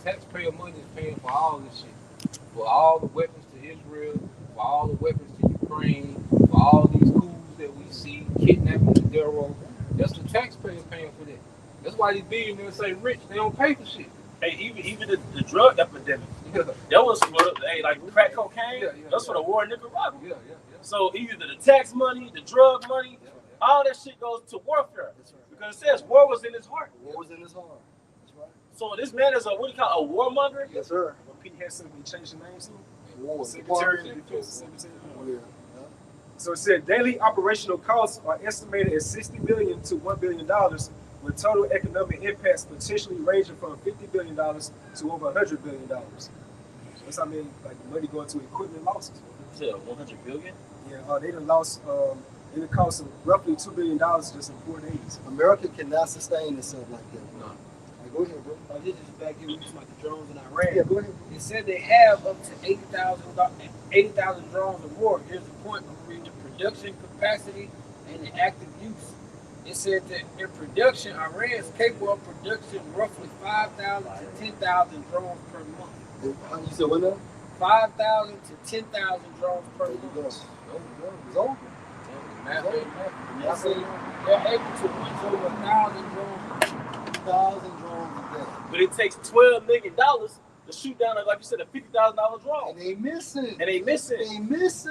taxpayer money is paying for all this shit. For all the weapons to Israel, for all the weapons to Ukraine, for all these coups that we see, kidnapping the Darrow. That's the taxpayer paying for that. That's why these billionaires say rich, they don't pay for shit. Hey, even the drug epidemic, that was for like crack cocaine. That's for the war in Nicaragua. So either the tax money, the drug money, all that shit goes to warfare. Because it says war was in his heart. War was in his heart. That's right. So this man is what do you call a warmonger? Yes, sir. When Pete had something, he changed the name to War. Secretary of Defense. Secretary of War. So it said daily operational costs are estimated at $60 billion to $1 billion, with total economic impacts potentially ranging from $50 billion to over $100 billion. That's I mean, like money going to equipment losses. You said 100 billion? Yeah, they done lost. It cost them roughly $2 billion just in 4 days. America cannot sustain itself like that. No. Right, go ahead, bro. This is back here, we talking about the drones in Iran. Yeah, go ahead. It said they have up to 80,000 drones or more. Here's the point: I'm reading the production capacity and the active use. It said that in production, Iran is capable of production roughly 5,000 to 10,000 drones per month. You said what now? 5,000 to 10,000 drones per month. It's over. They're able to launch over 1,000 drones. 1,000 drones a day. But it takes $12 million to shoot down, like you said, a $50,000 drone. And they missing. They missing. It's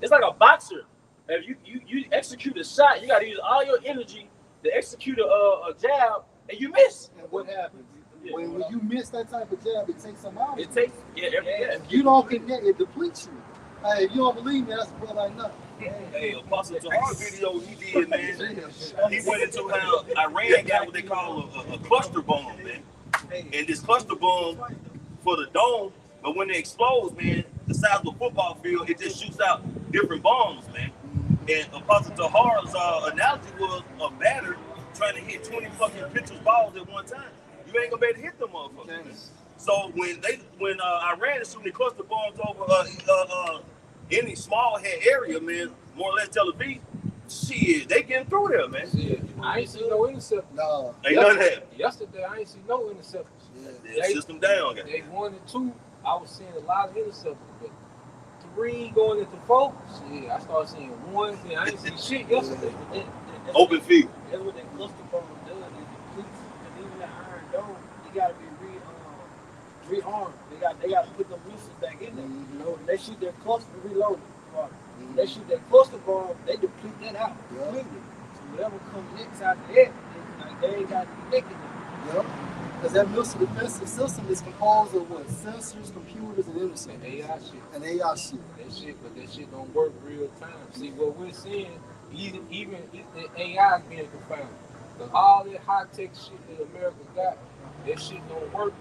It's like a boxer. If you execute a shot, you got to use all your energy to execute a jab, and you miss. And what happens? When you miss that type of jab, it takes some out. It takes, If you don't connect, it depletes you. Hey, if you don't believe me, that's a brother I know. Hey, Apostle Tahar video he did, man. He went into how Iran got what they call a cluster bomb, man. And this cluster bomb for the dome, but when it explodes, man, the size of a football field, it just shoots out different bombs, man. And Apostle Tahar's analogy was a batter trying to hit 20 fucking pitcher's balls at one time. You ain't gonna be able to hit them motherfuckers. So when Iran is shooting cluster bombs over any small head area, man, more or less Tel Aviv, shit, they getting through there, man. Yeah, I ain't see no interceptors. No. Ain't none of that. Yesterday, I ain't see no interceptors. They system down, guys. They 1 and 2. I was seeing a lot of interceptors, but 3 going into 4. Shit, I started seeing 1. And I ain't see shit yesterday. Open field. That's what that cluster bomb does. It depletes, and even the Iron Dome, they got to be rearmed. They got to put the missiles back in there. You know, they shoot their cluster reloaded. They shoot their cluster bomb, they deplete that out completely. So whatever comes next after that, they ain't got to be making it. Yep. Because that missile defensive system is composed of what? Sensors, computers, and interceptors. And AI shit. And AI shit. But that shit don't work real time. See, what we're seeing, even the AI is being confounded. Because all that high-tech shit that America got, that shit don't work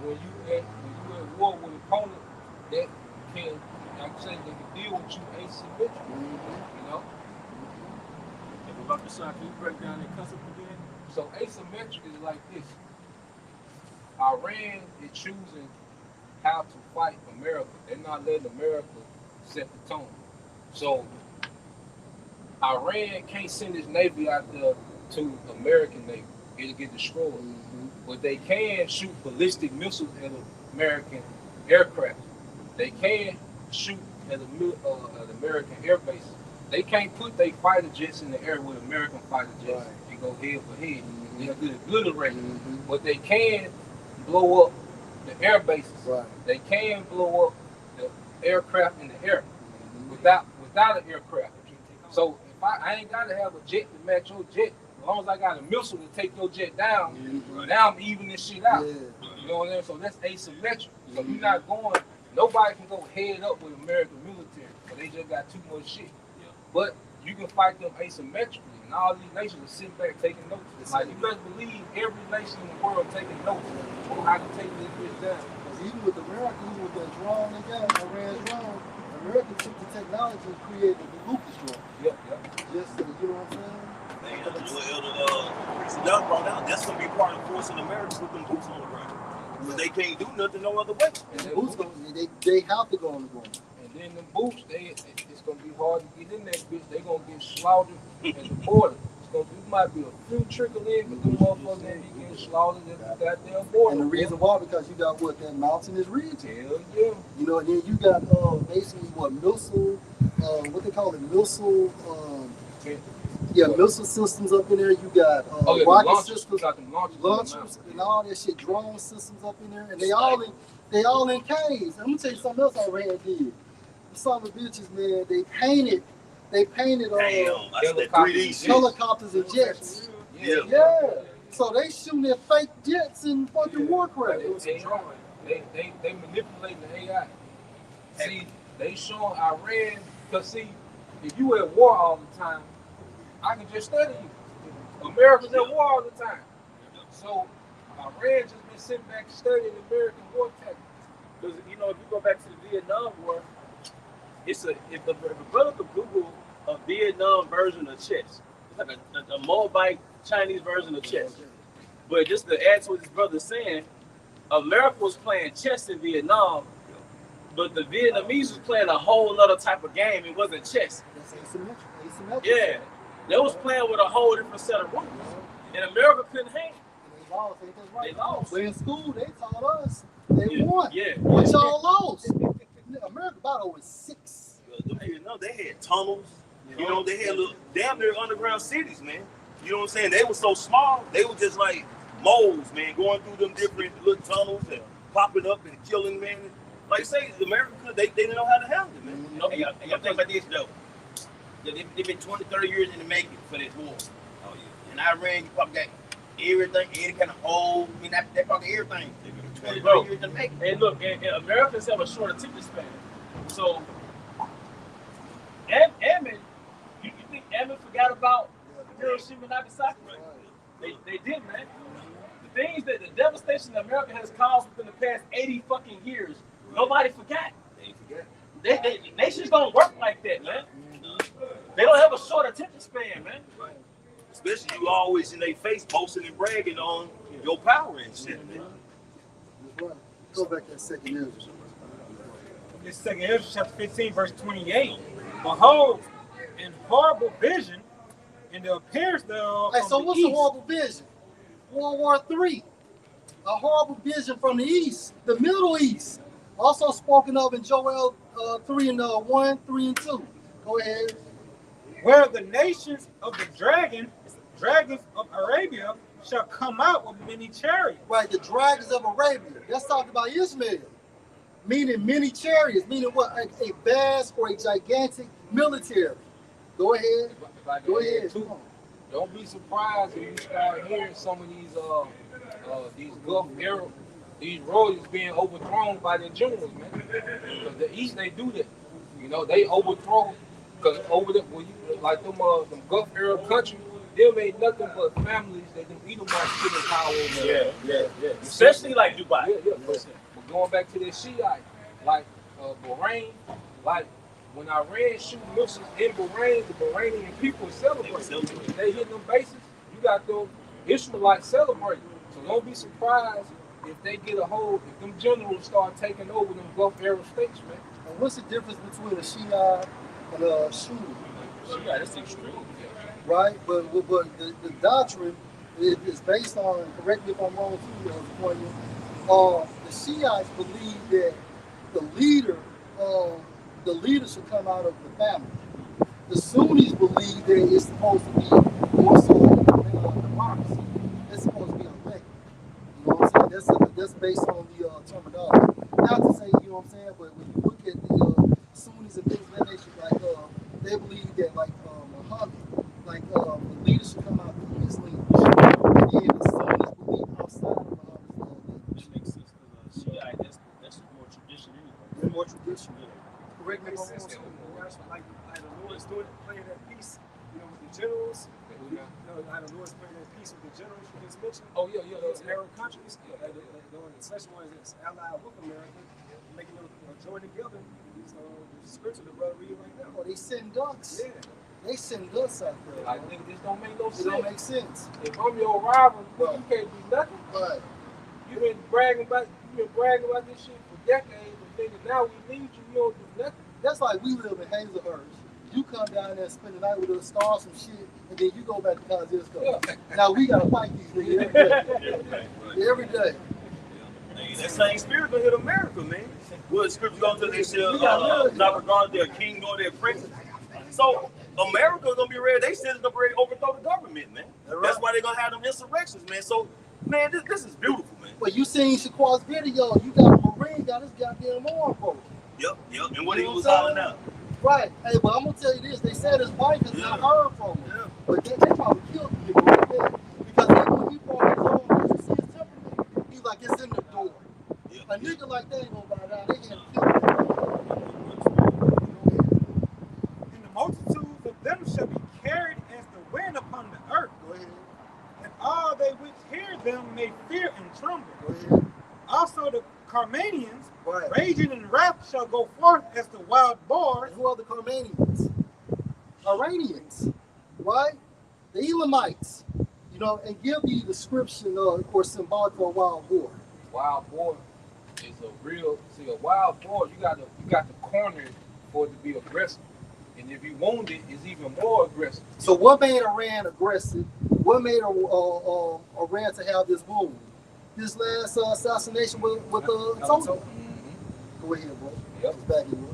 when you at war with an opponent that can, like I said, they can deal with you asymmetrically. You know? About the shot, can you break down that concept again? So asymmetric is like this. Iran is choosing how to fight America. They're not letting America set the tone. So Iran can't send its navy out there to American navy. It'll get destroyed. But they can shoot ballistic missiles at American aircraft. They can shoot at American air bases. They can't put their fighter jets in the air with American fighter jets and go head for head. They'll get obliterated. But they can blow up the air bases. They can blow up the aircraft in the air without an aircraft. So if I ain't got to have a jet to match your jet, as long as I got a missile to take your jet down, now I'm evening this shit out. You know what I'm saying? So that's asymmetric. So you're not going, nobody can go head up with American military, because they just got too much shit. But you can fight them asymmetrically, and all these nations are sitting back taking notes. Like, you best believe every nation in the world taking notes on how to take this bitch down. Because even with America, even with that drone they got, Iran's drone, America took the technology and created the Lucas drone. Just so, you know what I'm saying? That brought out, that's going to be part of forcing America to put them boots on the ground. But they can't do nothing no other way. And the boots they have to go on the ground. And then the boots, it's gonna be hard to get in that bitch. They gonna get slaughtered at the border. it might be a few trickle in, but them motherfuckers gonna be getting slaughtered at the goddamn border. And the reason why, because you got what, that mountainous region. Hell yeah. You know, and then you got basically what, missile, what they call it, missile, missile systems up in there. You got rocket systems, launchers, and all that shit, drone systems up in there, and they all in caves. I'm gonna tell you something else I ran did. Some of the bitches, man, they painted helicopters and jets. Yeah. So they shooting their fake jets and fucking Warcraft. They manipulating the AI. See, they showing Iran, because see, if you at war all the time, I can just study you. America's at war all the time. So Iran just been sitting back studying American war tactics. Because, you know, if you go back to the Vietnam War, if a brother could Google a Vietnam version of chess, it's like a Moabite Chinese version of chess. But just to add to what his brother's saying, America was playing chess in Vietnam, but the Vietnamese was playing a whole other type of game. It wasn't chess. That's asymmetrical. Yeah. They was playing with a whole different set of rules. And America couldn't hang. They lost, ain't that right? They lost. But in school, they taught us they won. Yeah. But y'all lost. America battle was 6. You know, they had tunnels. You know, they had little damn near underground cities, man. You know what I'm saying? They were so small, they were just like moles, man, going through them different little tunnels and popping up and killing, man. Like say, America, they didn't know how to handle it, man. You know, and y'all think about this though. They've been 20, 30 years in the making for this war. Oh yeah. And Iran, you probably got everything, any kind of hole. I mean, they probably everything. 20, 30 years in the making. And look, and Americans have a short attention span. So, Ammon, you think Ammon forgot about Hiroshima and Nagasaki? They did, man. The things that the devastation that America has caused within the past 80 fucking years, nobody forgot. Nations don't work like that, man. They don't have a short attention span, man. Especially you always in their face boasting and bragging on your power and shit, man. That's right. Go back to that second Ezra. This second Ezra chapter 15, verse 28. Behold, in horrible vision, in the appearance thereof. Hey, so what's the horrible vision? World War III. A horrible vision from the East, the Middle East. Also spoken of in Joel 3 and 1, 3 and 2. Go ahead. Where the nations of the dragons of Arabia, shall come out with many chariots. Right, the dragons of Arabia. That's talking about Ishmael. Meaning many chariots, meaning what? A vast or a gigantic military. Go ahead. Go ahead. Don't be surprised if you start hearing some of these Gulf era, these royals being overthrown by their generals, man. Because the East, they do that. You know, they overthrow, because over the, when you, like them Gulf era countries, them ain't nothing but families that them Edomites sit in power over. Yeah. Especially like Dubai. Yeah. But going back to the Shiite, like Bahrain, like when Iran shoot missiles in Bahrain, the Bahrainian people celebrate. They hit them bases, you got them Ishmaelites celebrating. So don't be surprised if they get a hold, if them generals start taking over them Gulf era states, man. And what's the difference between a Shiite and a Sunni? Shiite, that's extreme. Right? But the doctrine is based on, correct me if I'm wrong too, the Shiites believe that the leader should come out of the family. The Sunnis believe that it's supposed to be more so like democracy. It's supposed to be elected. You know what I'm saying? That's based on the terminology. Not to say, you know what I'm saying, but when you look at the Sunnis and things of that nature, like they believe that like Muhammad, like the leader should come out through his lineage. And then the Sunnis believe outside of Muhammad's lineage. Which makes sense because Shiite, that's more tradition anyway. They're more traditional. Correct me if I'm wrong. Like the Lord's doing it, playing that piece, you know, with the generals. You know, like the Lord's playing that piece with the generals you just mentioned. Oh yeah. Those Arab countries, especially ones that's allied with America, making them join together. The scripture the brother reading right now. Oh, they send ducks. Yeah. They send ducks out there. Like nigga, this don't make no sense. It don't make sense. If I'm your rival, you can't do nothing. Right. You've been bragging about this shit for decades, but nigga, now we need you. You don't do nothing. That's like we live in Hazelhurst You come down there and spend the night with us, start some shit, and then you go back to Kosciuszko. Now we gotta fight these niggas every day. Every day. Hey, that same spirit gonna hit America, man. What scripture gonna tell they shall not regard their king nor their prince. So America gonna be ready. They said they're ready to overthrow the government, man. That's why they're gonna have them insurrections, man. So, man, this is beautiful, man. But you seen Shaqua's video? You got a Marine got his goddamn arm broken. Yep. And what he was hollering out. Right. Hey, but I'm gonna tell you this. They said his wife has not heard from him. Yeah. But they probably killed him right there. Because even when he brought his arm, you see his temperament. He's like, it's in the door. Yep. A nigga like that ain't gonna bow down. They can't kill him. And the multitudes of them shall be carried as the wind upon the earth. Go ahead. And all they which hear them may fear and tremble. Go ahead. Also the Carmanians, Right. raging in wrath, shall go forth as the wild boars. And who are the Carmanians? Iranians, right? The Elamites, you know, and give the description or symbolic for a wild boar. Wild boar is a wild boar, you got to corner it for it to be aggressive. And if you wound it, it's even more aggressive. So what made Iran aggressive? What made Iran to have this wound? This last assassination with Tulsa. Go ahead, bro. Yep. It's back in.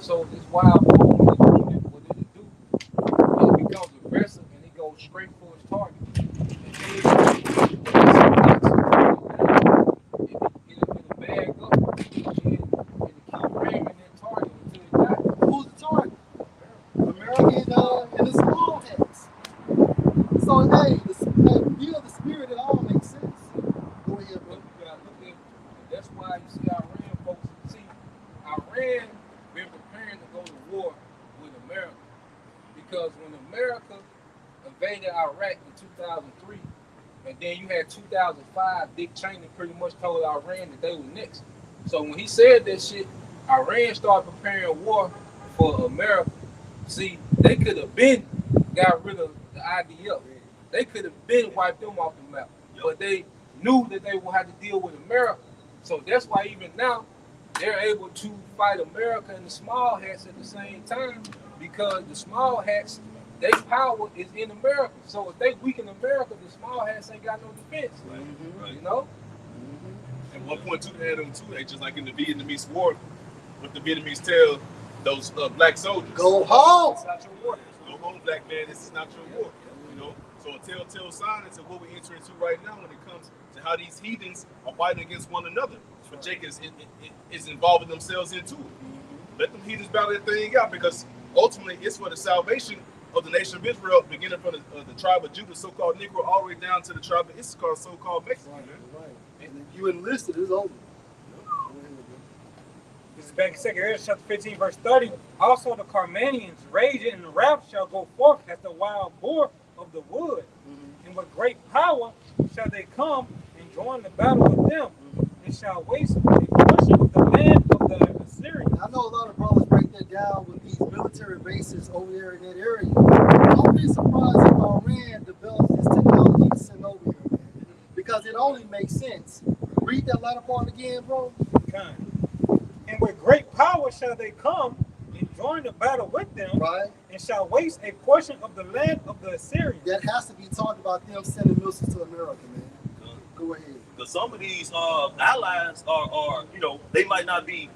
So this wild boar, what did it do? It becomes aggressive and it goes straight for its target. It'll bag up and it'll keep ramming that target until it dies. Who's the target? American and the small hats. So hey, the spirit, it all makes sense. Go ahead, bro. You gotta look at, that's why you see Iran folks. See, Iran been preparing to go to war with America because when America invaded Iraq in 2003, and then you had 2005, Dick Cheney pretty much told Iran that they were next. So when he said that shit, Iran started preparing war for America. See, they could have been got rid of the IDF. They could have been wiped them off the map, but they knew that they would have to deal with America. So that's why even now they're able to fight America and the small hats at the same time, because the small hats, their power is in America. So if they weaken America, the small hats ain't got no defense. Right. You know? And 1.2 to add on to that, just like in the Vietnamese war, what the Vietnamese tell those black soldiers: Go home. It's not your war. Go home, black man. This is not your war. You know. So a telltale sign into what we enter into right now when it comes to how these heathens are fighting against one another. But Jake is involving themselves into it. Let them heathens battle that thing out, because ultimately it's for the salvation of the nation of Israel, beginning from the tribe of Judah, so-called Negro, all the way down to the tribe of Issachar, so-called Mexican. Right. And if you enlisted, it's over. This is back in 2 Ezra chapter 15, verse 30. Also the Carmanians, raging in wrath, shall go forth as the wild boar of the wood. And with great power shall they come and join the battle with them, and shall waste a portion of the land of the Assyrians. I know a lot of brothers break that down with these military bases over there in that area. Don't be surprised if Iran develops this technology to send over here, man. Because it only makes sense. Read that latter part again, bro. And with great power shall they come and join the battle with them, Right. and shall waste a portion of the land of the Assyrians. That has to be talked about them sending missiles to America, man. Go ahead. Because some of these allies are, you know, they might not be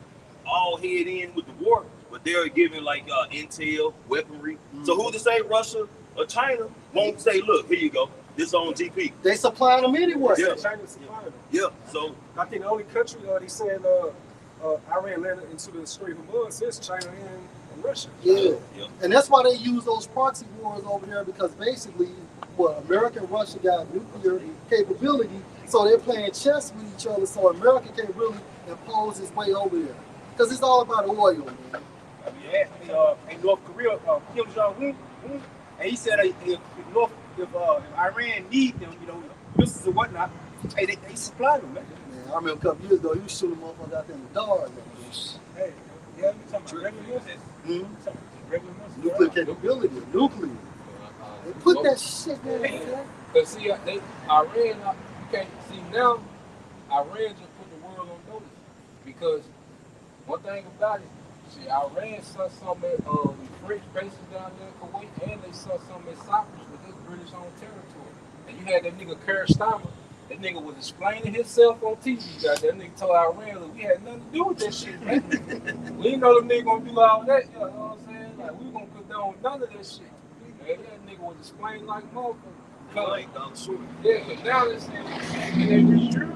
all head in with the war, but they're giving like intel, weaponry. So who to say Russia or China won't say, look, here you go, this on GP. They supplying them anyway. Yeah. China's supplying them. Yeah. So I think the only country they said Iran landed into the Strait of Hormuz is China and Russia. Yeah. yeah. And that's why they use those proxy wars over there, because basically, America and Russia got nuclear capability, so they're playing chess with each other, so America can't really impose its way over there. Because it's all about oil, man. You asked me in North Korea, Kim Jong-un, and he said if Iran need them, you know, missiles and whatnot, hey, they supply them, man. Man, I remember a couple years ago, you shooting motherfuckers out there in the dark, man. Hey, yeah, you talking about regular missiles? Regular missiles. Nuclear capability, nuclear. They put that shit there, man. Because see, Iran, you can't see now, Iran just put the world on notice. Because one thing about it, see, Iran saw something in British bases down there in Kuwait, and they saw some in Cyprus, but this British owned territory. And you had that nigga Kerr Starmer. That nigga was explaining himself on TV. That nigga told Iran, look, we had nothing to do with that shit, man. We didn't know the nigga gonna do all that. You know what I'm saying? Like, we gonna condone none of that shit. Man, that nigga was explaining like motherfucker. Yeah, but now they're saying they restrict.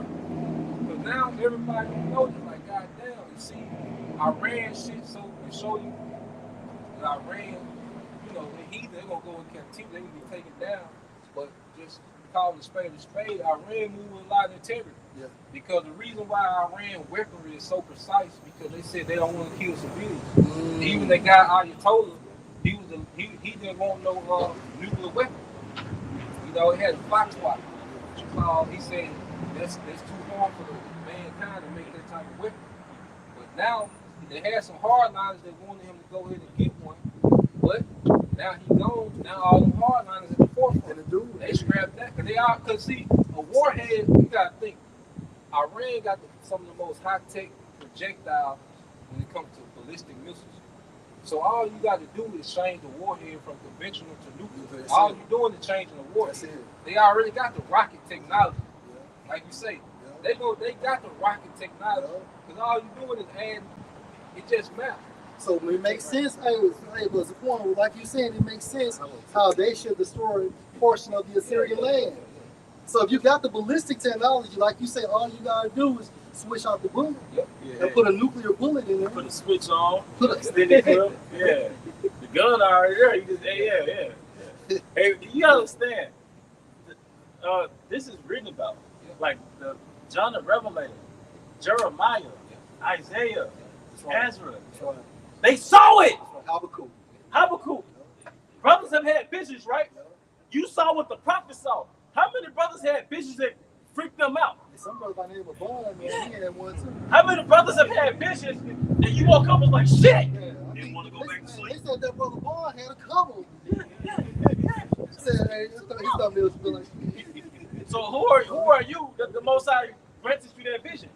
Because now everybody knows it. Like, goddamn, you see, Iran shit, so they show you that Iran, you know, they're gonna go in captivity, they're gonna be taken down. But just calling a spade, Iran moved with a lot of integrity. Yeah. Because the reason why Iran weaponry is so precise, because they said they don't want to kill civilians. Even the guy Ayatollah, he didn't want no nuclear weapon. You know, it had a fox watch. He said that's too harmful to mankind to make that type of weapon. But now they had some hardliners that wanted him to go ahead and get one. But now he's gone. Now all them hardliners at the forefront. They scrapped that because see, a warhead. You gotta think. Iran got some of the most high-tech projectiles when it comes to ballistic missiles. So all you got to do is change the warhead from conventional to nuclear. All you're doing is changing the warhead. They already got the rocket technology. Yeah. Like you say, yeah. They got the rocket technology. Because all you're doing is adding, it just matters. So it makes sense. Hey, but Zaquan, like you said, it makes sense how they should destroy a portion of the Assyrian land. So if you got the ballistic technology, like you say, all you gotta do is switch out the bullet and put a nuclear bullet in there. Put a switch on. Put a extended clip. Yeah. The gun already there. You just yeah. Hey, you understand? This is written about, like the John the Revelator, Jeremiah, Isaiah, Ezra. They saw it. Habakkuk. Brothers have had visions, right? You saw what the prophet saw. How many brothers had visions that freaked them out? Some brothers by the name of Bond, man, he had one too. How many brothers have had visions and you woke up and was like, shit? Yeah, didn't want to go back to sleep. They said that brother Bond had a couple. Said, hey, he thought it was like. So who are you that the Most High granted you that vision?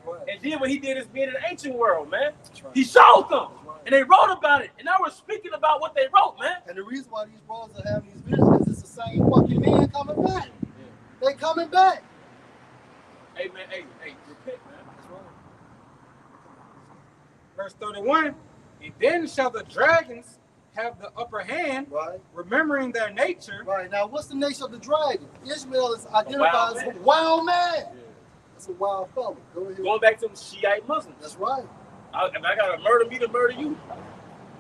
Right. And then when he did his being in the ancient world, man, he showed them. And they wrote about it. And now we're speaking about what they wrote, man. And the reason why these brothers are having these visions is it's the same fucking men coming back. Yeah. They coming back. Hey, man, hey, repent, man. That's right. Verse 31, and then shall the dragons have the upper hand, right, remembering their nature. Right. Now, what's the nature of the dragon? Ishmael is identified as a wild man. Yeah. That's a wild fellow. Going back to the Shiite Muslims. That's right. If I got to murder me to murder you,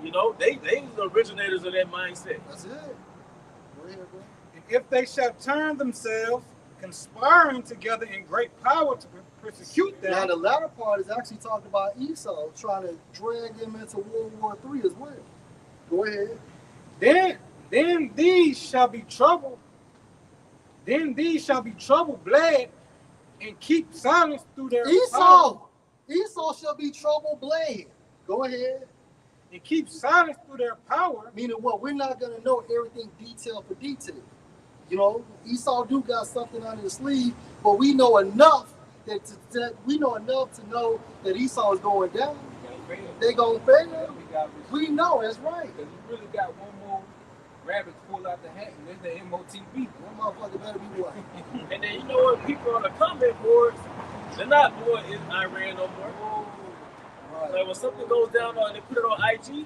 you know, they was the originators of that mindset. That's it. Go ahead, bro. And if they shall turn themselves, conspiring together in great power to persecute them. Now, the latter part is actually talking about Esau trying to drag them into World War III as well. Go ahead. Then these shall be troubled. Then these shall be troubled, bled, and keep silence through their power. Esau shall be troubled, bled. Go ahead. And keep silence through their power. Meaning what? We're not going to know everything detail for detail. You know, Esau do got something under his sleeve, but we know enough to know that Esau is going down. They gonna fail. We know that's right. Because you really got one more rabbit to pull out the hat, and that's the MOTB. One motherfucker better be white. And then you know what? People on the comment boards, they're not more in Iran no more. Right. Like when something goes down and they put it on IG,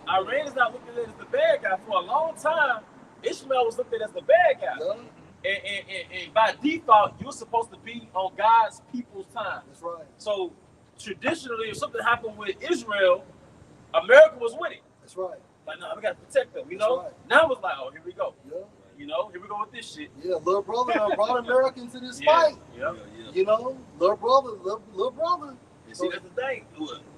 Iran is not looking at it as the bad guy. For a long time, Ishmael was looked at as the bad guy. Yeah. And by default, you're supposed to be on God's people's time. That's right. So traditionally, if something happened with Israel, America was with it. That's right. Like, no, we got to protect them, you know? Right. Now it's like, oh, here we go. Yeah. You know, here we go with this shit. Yeah, little brother brought America into this fight. Yeah. You know, little brother. And see, that's the thing.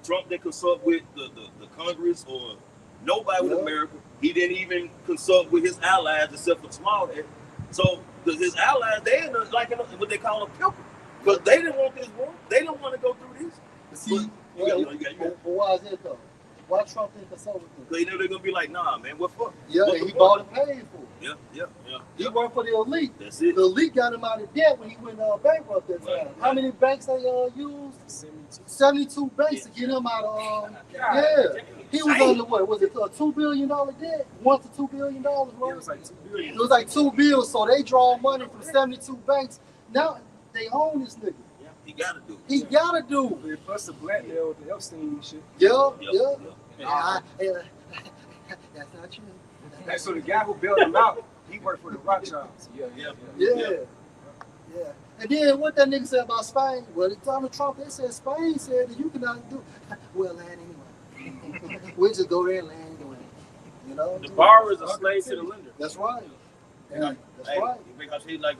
Trump didn't consult with the Congress or nobody with America. He didn't even consult with his allies except for Smallhead. So his allies, they in what they call a pilgrim. But they didn't want this war. They didn't want to go through this. See, why is that though? Why Trump didn't consult with them? Because you know they're gonna be like, nah, man, what for? Yeah, What and the he fuck? bought and paid for it. Yeah. He worked for the elite. That's it. The elite got him out of debt when he went bankrupt that time. Right. How many banks they used? 72 banks to get him out of. Yeah. He was under what? Was it a $2 billion debt? $1 to $2 billion, right? It was like $2 billion. It was like $2 billion. So they draw money from 72 banks. Now they own this nigga. He gotta do it. He gotta do. But plus the blackmail with the Epstein shit. Yeah. That's not true. And so the guy who bailed him out, he worked for the Rothschilds. Yeah. And then what that nigga said about Spain? Well, Donald Trump, they said Spain said that you cannot do. Well, land anyway. We'll just go there and land anyway. You know. The borrower is a slave to the lender. That's right. That's right. Because he's like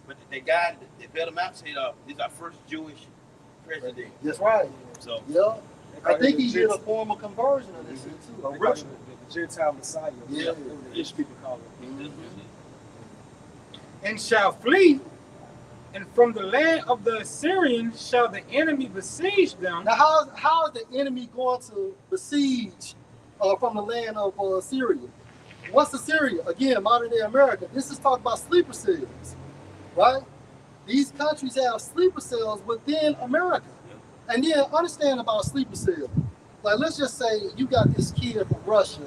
but the guy that bailed him out said he's our first Jewish president. That's right. So Yeah. I think he did a formal conversion of this shit too. They call it the Gentile Messiah. Yeah. Rich people call it. And shall flee, and from the land of the Assyrians shall the enemy besiege them. Now, how is the enemy going to besiege from the land of Syria? What's Assyria? Again, modern day America. This is talking about sleeper cells, right? These countries have sleeper cells within America. And then understand about sleeper cell. Like, let's just say you got this kid from Russia,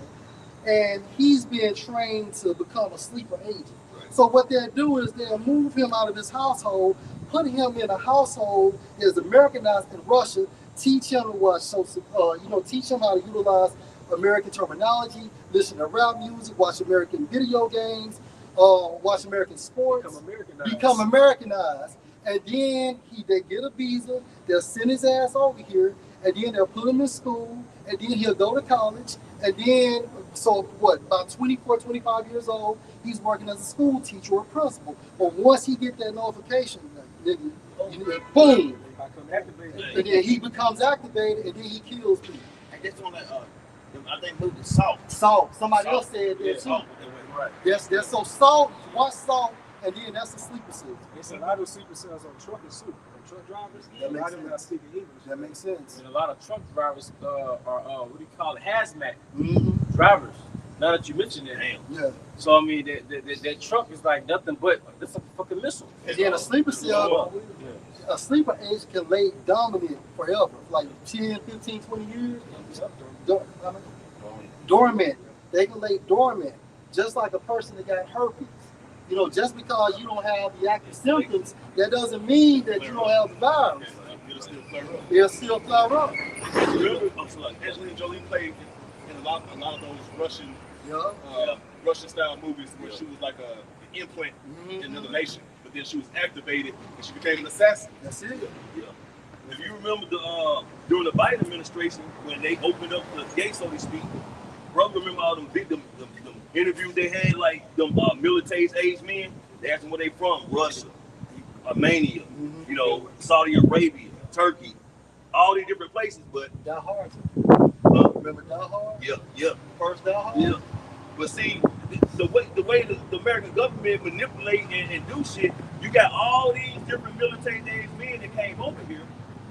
and he's being trained to become a sleeper agent. So what they'll do is they'll move him out of his household, put him in a household that is Americanized in Russia, teach him to watch, teach him how to utilize American terminology, listen to rap music, watch American video games, watch American sports, become Americanized. And then they get a visa, they'll send his ass over here, and then they'll put him in school, and then he'll go to college, and then, about 24, 25 years old, he's working as a school teacher or a principal. But once he get that notification, boom, and then he becomes activated, and then he kills people. and that's on that I think moved to Salt. Salt. Somebody else said that too. Salt. Right. Yes, so salt, one salt, and then that's a sleeper cell. It's a lot of sleeper cells on truckers too. On truck drivers, That a lot makes of them not speaking English. That makes sense. And a lot of truck drivers are what do you call it? Hazmat Mm-hmm. drivers. Now that you mentioned it, Yeah. so I mean that truck is like nothing but it's a fucking missile. And then a sleeper cell, a sleeper agent can lay dominant forever, like 10, 15, 20 years. Dormant. They can lay dormant, just like a person that got herpes. You know, just because you don't have the active symptoms, that doesn't mean that you don't have the virus. They'll still flare up. Angelina Jolie played in a lot of those Russian style movies where she was like an implant in another nation, but then she was activated and she became an assassin. That's it. Yeah. If you remember during the Biden administration when they opened up the gate, so to speak, brother, remember all them interviews they had, like them military-aged men? They asked them where they from, Russia, Armenia, Saudi Arabia, Turkey, all these different places. But Die Hard. Remember Die Hard? yeah. First Die Hard? Yeah. But see, the way the American government manipulate and do shit, you got all these different military-aged men that came over here.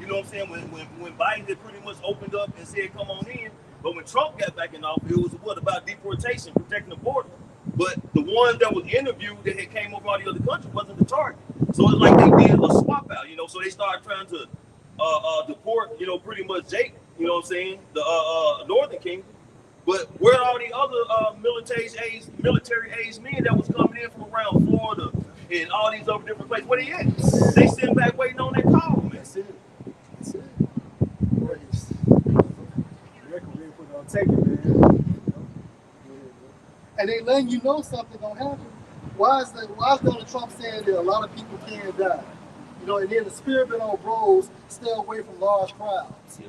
You know what I'm saying? When Biden had pretty much opened up and said, come on in. But when Trump got back in office, it was about deportation, protecting the border. But the ones that was interviewed that had came over all the other countries wasn't the target. So it's like they did a swap out, so they started trying to deport, pretty much Jake, you know what I'm saying, the Northern Kingdom. But where are all the other military-aged men that was coming in from around Florida and all these other different places? Where they at? They sitting back waiting on their call, man. That's it. Take it, man. And they letting you know something gonna happen. Why is Donald Trump saying that a lot of people can die? And then the spirit been on bros, stay away from large crowds.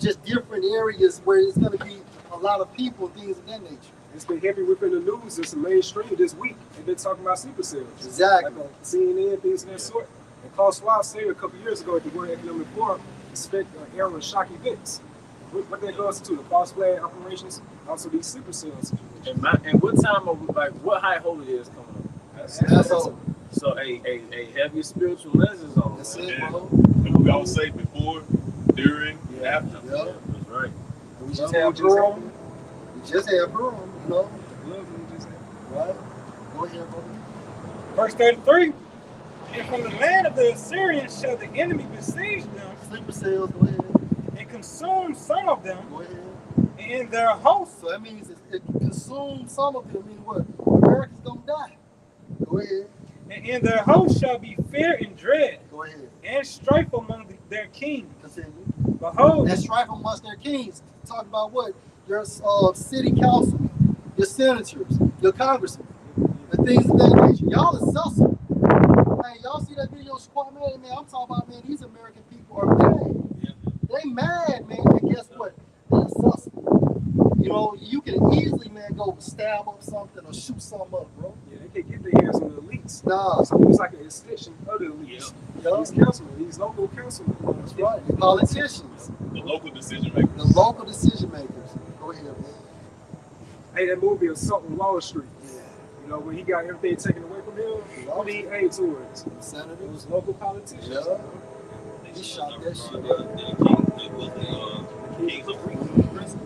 Just different areas where it's gonna be a lot of people and things of that nature. It's been heavy within the news. It's the mainstream this week. They've been talking about sleeper cells. Exactly. Like on CNN, things of that sort. And Klaus Schwab said a couple years ago at the World Economic Forum, expect an era of shock events. What that goes to the false flag operations, also these sleeper cells. And what time of what high holy day is coming up? That's all. So a heavy spiritual lens is on. That's it, Yeah. bro. And we always say before, during, and after. Yeah. That's right. We just Love have just Durham. happened. We just have Durham, you know. Love who just happened. Right? Go ahead, brother. Verse 33. And from the land of the Assyrians shall the enemy besiege them Sleeper cells, go ahead. and consume some of them, Go ahead. and in their hosts So that means it consumes some of them. I mean, what? America's gonna die. Go ahead. and in their hosts shall be fear and dread, Go ahead. and strife among their kings. Continue. Behold, That strife amongst their kings. Talk about what? Your city councilmen, your senators, your congressmen, the things of that nature. Y'all are sussing. Hey, y'all see that video squad, man? Man, I'm talking about, man, these American people are mad. They mad, man. And guess what? They're sussing. You know, you can easily, man, go stab up something or shoot something up, bro. Yeah, they can't get their hands on the elites. Nah. So it's like an extension of the elites. Yeah. These councilmen, these local councilmen. That's right. The politicians, The local decision makers. the local decision makers. Go ahead, man. Hey, that movie Assault on Wall Street. Yeah. You know, when he got everything taken away from him, who did he aim towards? It Senators. was local politicians. Yeah. He shot that shit up. The kings of Greece.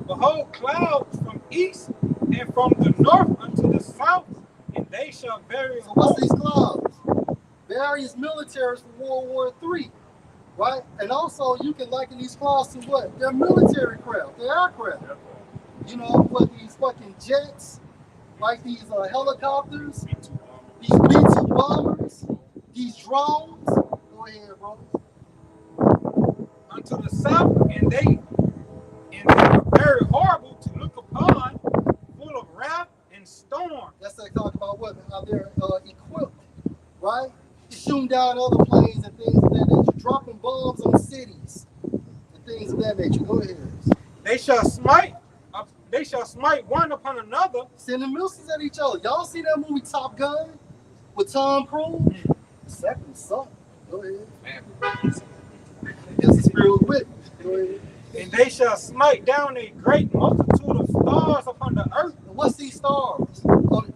behold clouds from east and from the north unto the south, and they shall bury. So what's these clouds? Various militaries from World War III, right? And also you can liken these clouds to what? They're military craft, they're aircraft. You know, what these fucking jets, like these helicopters, these B-2 bombers, these drones. Go ahead, bro. Unto the south, and they are very horrible to look upon, full of wrath and storm. That's like talking about what how they're equipped, right? Shooting down other planes and things of that nature, dropping bombs on cities and things of that nature. Go ahead. They shall smite one upon another. Sending missiles at each other. Y'all see that movie Top Gun with Tom Cruise? The second sucked. Go ahead. Guess the spirit was with me. Go ahead. And they shall smite down a great multitude of stars upon the earth. And what's these stars?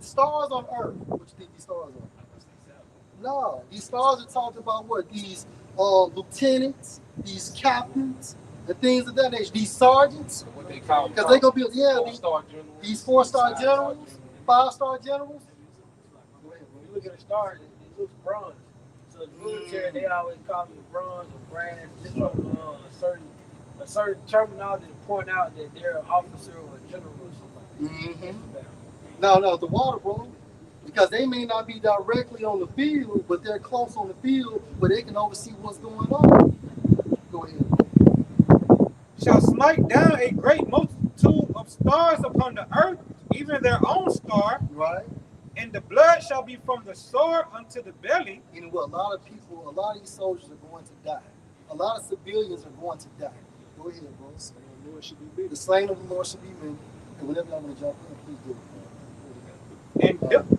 Stars on Earth. What you think these stars are? No, these stars are talking about what? These lieutenants, these captains, and things of that nature. These sergeants. What they call Because they gonna be four-star generals. these 4-star generals, 5-star generals. When you look at the stars, it looks bronze. So the military, they always call them bronze or brass. Just from a certain terminology to point out that they're an officer or a general or something like that. No, the water, bro. Because they may not be directly on the field, but they're close on the field where they can oversee what's going on. Go ahead. Shall smite down a great multitude of stars upon the earth, even their own star, Right? and the blood shall be from the sword unto the belly. You know what? A lot of these soldiers are going to die. A lot of civilians are going to die. Go ahead, bro. The Lord should be big. The slain of the Lord should be many. And whenever y'all want to jump in, please do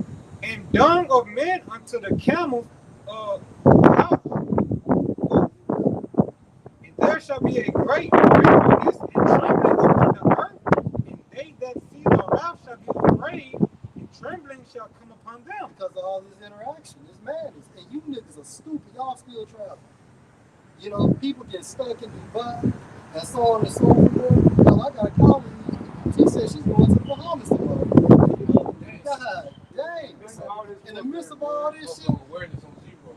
And dung of men unto the camel house. And there shall be a great greatness and trembling upon the earth, and they that see the wrath shall be afraid, and trembling shall come upon them. Because of all this interaction, this madness. And you niggas are stupid. Y'all still traveling. You know, people get stuck in Dubai and so on and so forth. Well, I got a colleague. She said she's going to the Bahamas tomorrow. God dang. In the midst of all this shit,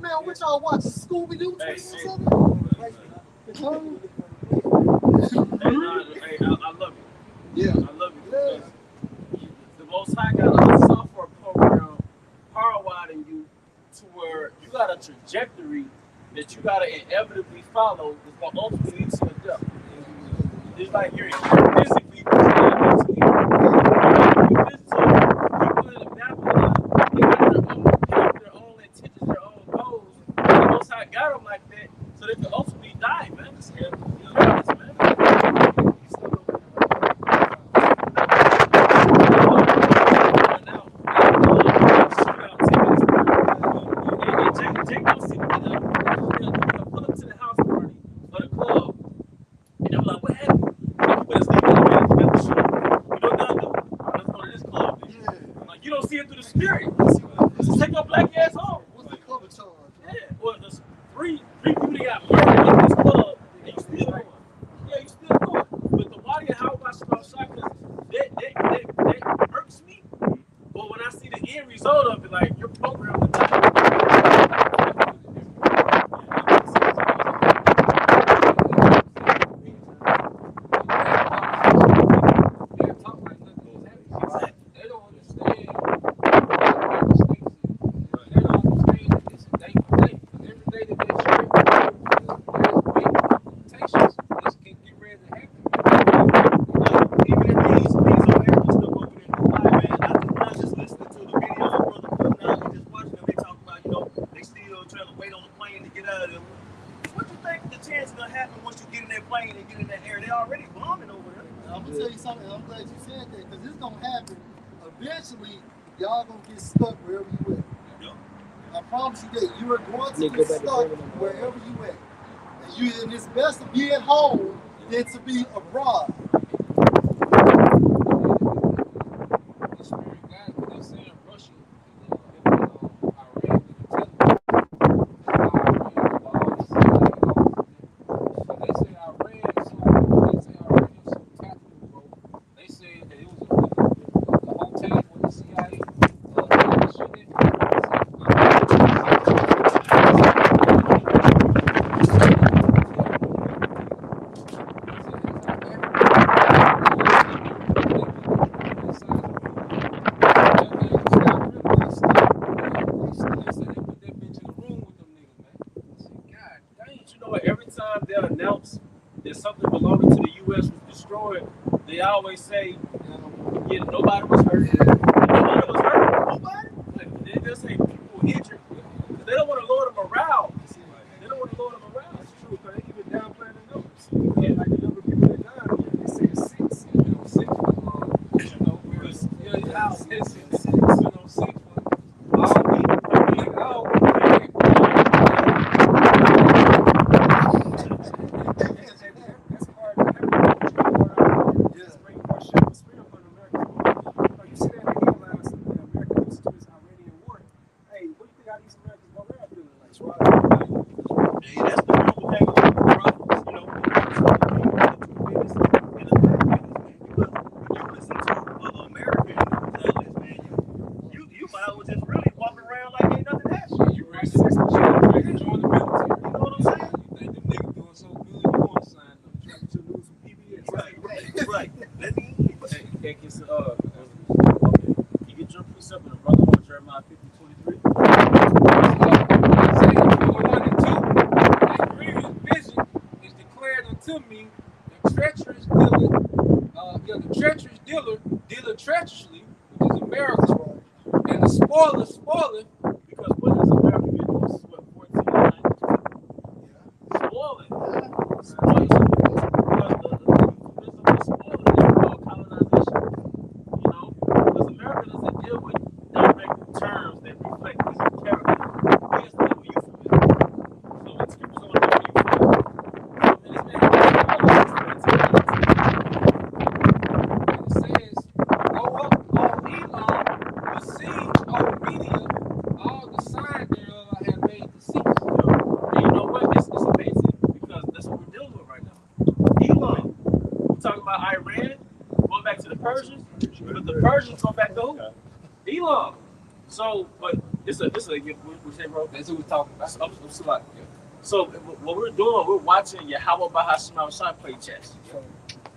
man, what y'all watching? Scooby Doo? Hey, I love you. Yeah. I love you because the Most High got a software program hardwiring you to where you got a trajectory that you got to inevitably follow that's going to ultimately lead to a death. It's like you're physically, mentally. You listen to people in the Babylon, they got their own intentions, their own goals. And the Most High got them like that so they can ultimately die, man. It's him. You know, it's man. plane to get out of there. What you think the chance is gonna happen once you get in that plane and get in that air? They already bombing over there. I'm gonna tell you something. I'm glad you said that because it's gonna happen. Eventually, y'all gonna get stuck wherever you at. Yeah. I promise you that you are going to get stuck wherever you at. And it's best to be at home than to be abroad. Every time they announce that something belonging to the U.S. was destroyed, they always say, yeah, nobody was hurt. Nobody was hurt. Nobody. They just say people were injured. Because they don't want to lower the morale. They don't want to lower the morale. That's true, because they even downplaying the numbers. And like the number of people that died, they said 6. And it was 6 was, you know, because treacherously, which is America, and the spoiler, because what has America been doing since what, 1490? Spoiling. Spoiling. Because the spoiling is called colonization. You know? Because America doesn't deal with direct terms that reflect its character. It has to deal with euphemism. So it's on the euphemism. And it's been Iran, going back to the Persians, but the Persians go back to who? Elam. So, but it's a we say, bro. That's what we're talking about. So what we're doing, we're watching Yahweh Bahashim play chess.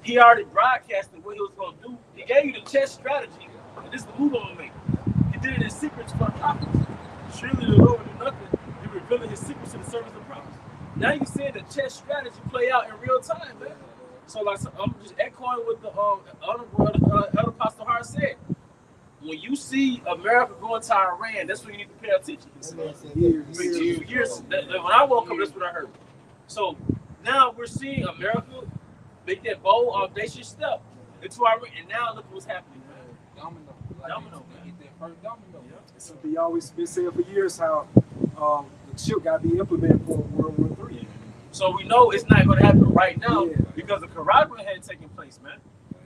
He already broadcasted what he was gonna do. He gave you the chess strategy, and this is the move I'm gonna make. He did it in secrets for the prophets. Surely the Lord will do nothing. He revealing his secrets to the servants of the prophets. Now you seeing the chess strategy play out in real time, man. So like I'm just echoing what the Elder Pastor Hart said. When you see America going to Iran, that's when you need to pay attention. Years. When I woke up, that's what I heard. So now we're seeing America make that bold, audacious step into Iran, and now look what's happening, man. Domino, man. Get that first domino. Yeah. It's something you always been saying for years how the chip got to be implemented for World War III. So we know it's not going to happen right now because the Caribbean had taken place, man.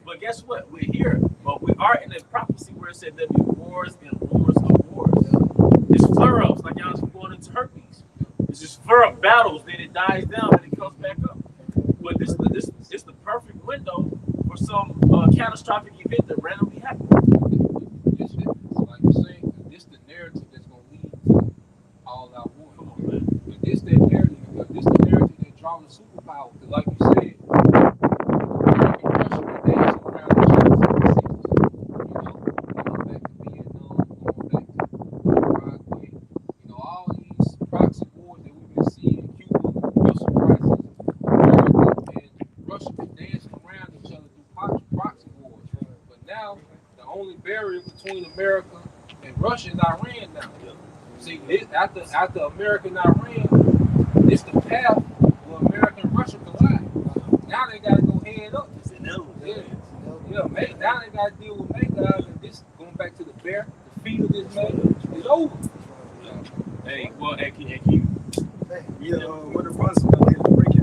But guess what? We're here, but we are in a prophecy where it said there'll be wars and rumors of wars. It's flare-ups, like y'all going into herpes. It's just flare-up battles, then it dies down and it comes back up. But this is the perfect window for some catastrophic event that randomly happened. It's like you're saying, this the narrative that's going to lead to all our war. Come on, man. But this that narrative, because this the narrative that draws the superpower. Because like you said, America and Russia were dancing around each other since the 60s. Going back to Vietnam, going back to Paraguay. All these proxy wars that we've been seeing in Cuba, Russell crisis, America and Russia been dancing around each other through proxy wars. But now, the only barrier between America and Russia is Iran now. See, after America and Iran, got to deal with May guys, and this going back to the bear, the feet of this man is over. Hey, well, hey, can you? Yeah, what it was, in the breaking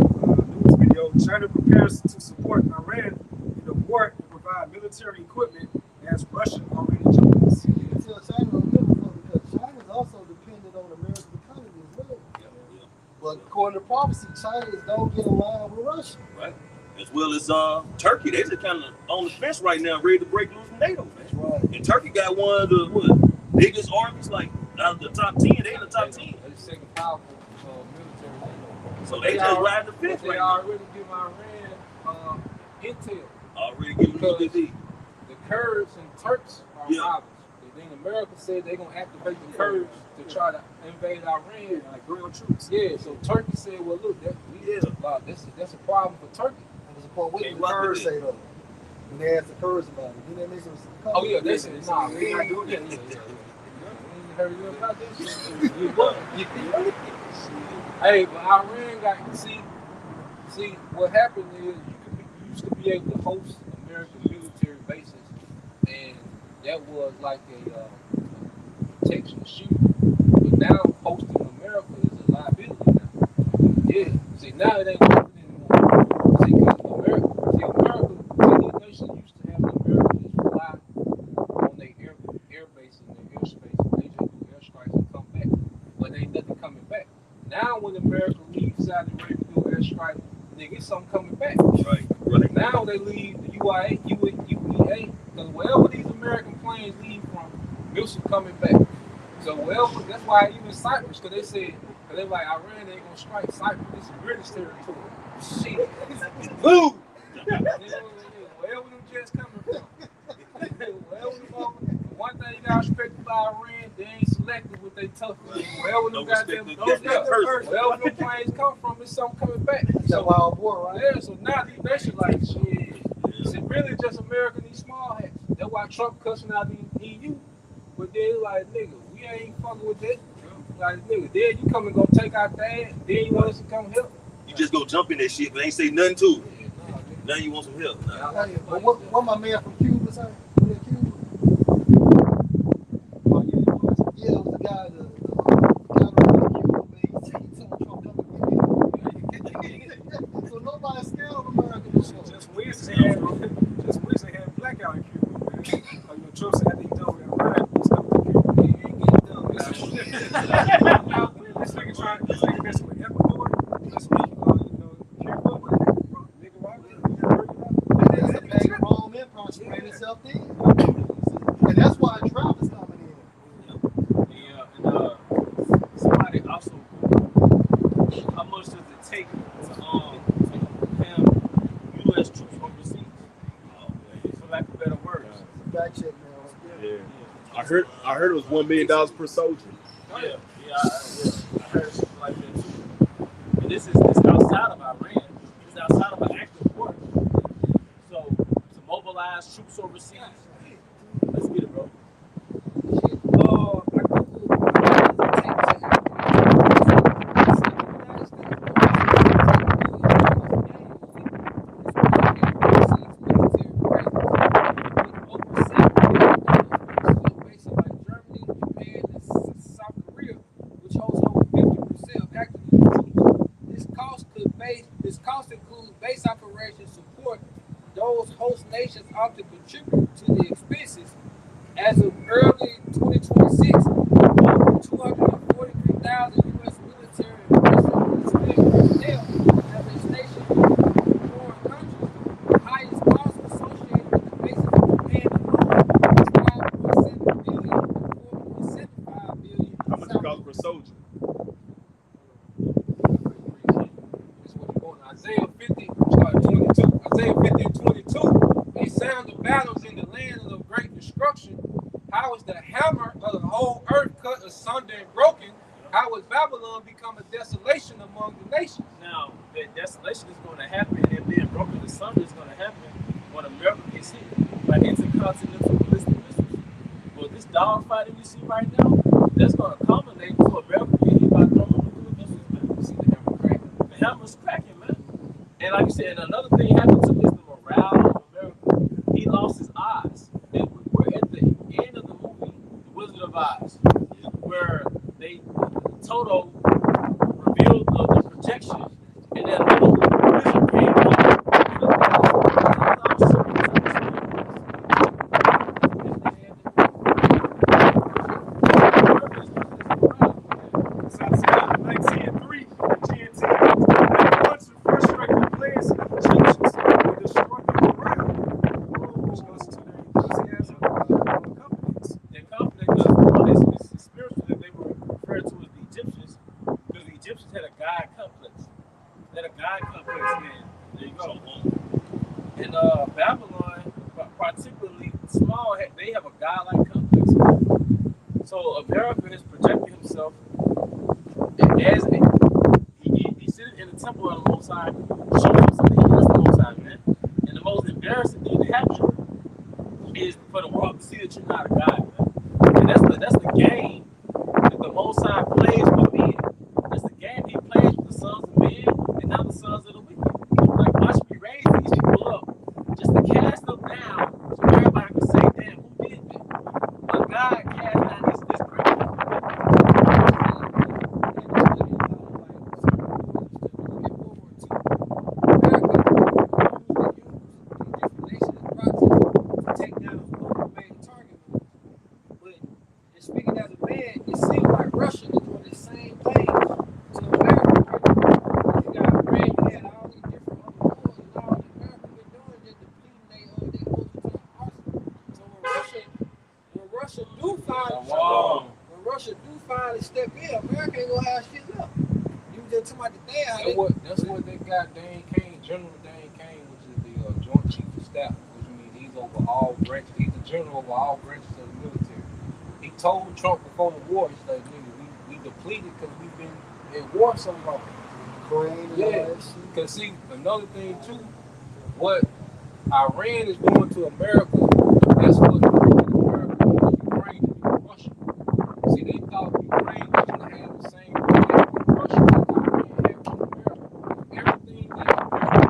news video, China prepares to support Iran in the war and provide military equipment as Russia already joins. You can tell China don't give a fuck because China is also dependent on America's economy as well. But according to prophecy, China is don't get aligned with Russia. Right. As well as Turkey, they just kind of on the fence right now, ready to break loose from NATO, man. That's right. And Turkey got one of the biggest armies, like out of the top 10. They in the top 10. They're the second powerful military. So they just ride the fence They right now. already give Iran intel. Already giving them the The Kurds and Turks are Yeah. rivals. And then America said they're gonna activate the Kurds to try to invade Iran. Like real troops. Yeah, so Turkey said, well, look, that's a problem for Turkey. There's a point, what did Can't the rock Kurds with it. say though? When they asked the Kurds about it, didn't they mention some Oh yeah, they said, nah, we ain't doing that. You ain't heard you about this? You what? Hey, but Iran got see what happened is you used to be able to host American military bases, and that was like a protection shield. But now hosting America is a liability now. Yeah. See, now it ain't working anymore. See, because America, these nations used to have the Americans fly on their air base and their airspace, and they just do airstrikes and come back. But ain't nothing coming back. Now when America leaves Saudi Arabia to do airstrike, they get something coming back. Right. Now they leave the UEA, because wherever these American planes leave from, missiles coming back. So wherever, that's why even Cyprus, because they said, because they're like, Iran ain't gonna strike Cyprus. This is British territory. Shit. Boom! Wherever them jets coming from. Wherever them, one thing you gotta respect about Iran, they ain't selective with their toughness. Wherever them wherever them planes come from, it's something coming back. That's a wild war, right? Yeah, so now these nations like, shit. It's really just America, these small hats. That's why Trump cussing out the EU. But then like, nigga, we ain't fucking with that. Like, nigga, then you come and go take our dad, then you want us to come help. You just go jump in that shit, but ain't say nothing to it. Now you want some help. Nah. Hey, but what my man from Cuba say? From the Cuba? Yeah, it was the guy, the guy from Cuba, man. He told Trump come and so nobody's scared of America. Just Wednesday had blackout in Cuba, man. You know, Trump said after he done with Iran, he's coming to Cuba. He ain't getting done. This nigga messing with Ecuador. This week, Cuba, Nicaragua, That's a bag of Rome Empire spread itself thin. And that's why Trump is coming in. Yeah, and somebody also, how much does it take to have U.S. troops overseas? For lack of better words. Back check now. Yeah. I heard it was $1 million per soldier. Yeah, I heard something like that too. And this is outside of Iran. This is outside of an active war. So to mobilize troops overseas, let's get it, bro. This cost includes base operations support. Those host nations often contribute to the expenses. As of early 2026, 243,000 U.S. military personnel have been stationed in foreign countries. The highest cost associated with the bases of Japan alone is $5.7 billion and $4.75 billion. How much it cost per soldier? Isaiah 50, start 22. Isaiah 50 and 22. They sound the battles in the land of great destruction. How is the hammer of the whole earth cut asunder and broken? How is Babylon become a desolation among the nations? Now, that desolation is going to happen and being broken asunder is going to happen when America gets hit by intercontinental ballistic missiles. But this dogfighting we see right now, that's going to culminate to America being hit by thermonuclear missiles, man. You see the hammer cracking. The hammer's cracking, man. And like you said, another thing happened too is the morale of America. He lost his eyes. projection, and then a little vision came up. Their conflict was it's spiritual that they were referred to as the Egyptians, because the Egyptians had a god complex. They had a god complex, man. There you go. And Babylon, particularly small, they have a godlike complex. So America has projected himself as he's sitting in the temple of the Most High, showing himself that he is the Most High, man. And the most embarrassing thing to happen is for the world to see that you're not a god, man. And that's the game that the Most High plays with men. That's the game he plays with the sons of men and not the sons of the wicked. Like, watch me raise these people up just to cast them down so everybody can say, damn, who did that? But God cast down this great people. Speaking as a man, it seems like Russia is doing the same thing to America. You got Iran, you had all these different other wars, and all that America been doing is depleting their military arsenal. So when Russia do finally step in, America ain't gonna have shit left. You just talking about the damn. That's what they got. General Dane Kane, which is the Joint Chief of Staff, which means he's over all branches. He's the general over all branches of the military. He told Trump before the war, he's like, nigga, we depleted because we've been in war so long. Yeah, because see, another thing too, what Iran is doing to America, that's what America doing to Ukraine and Russia. See, they thought Ukraine was going to have the same thing with Russia that Iran had with America. Everything that America did,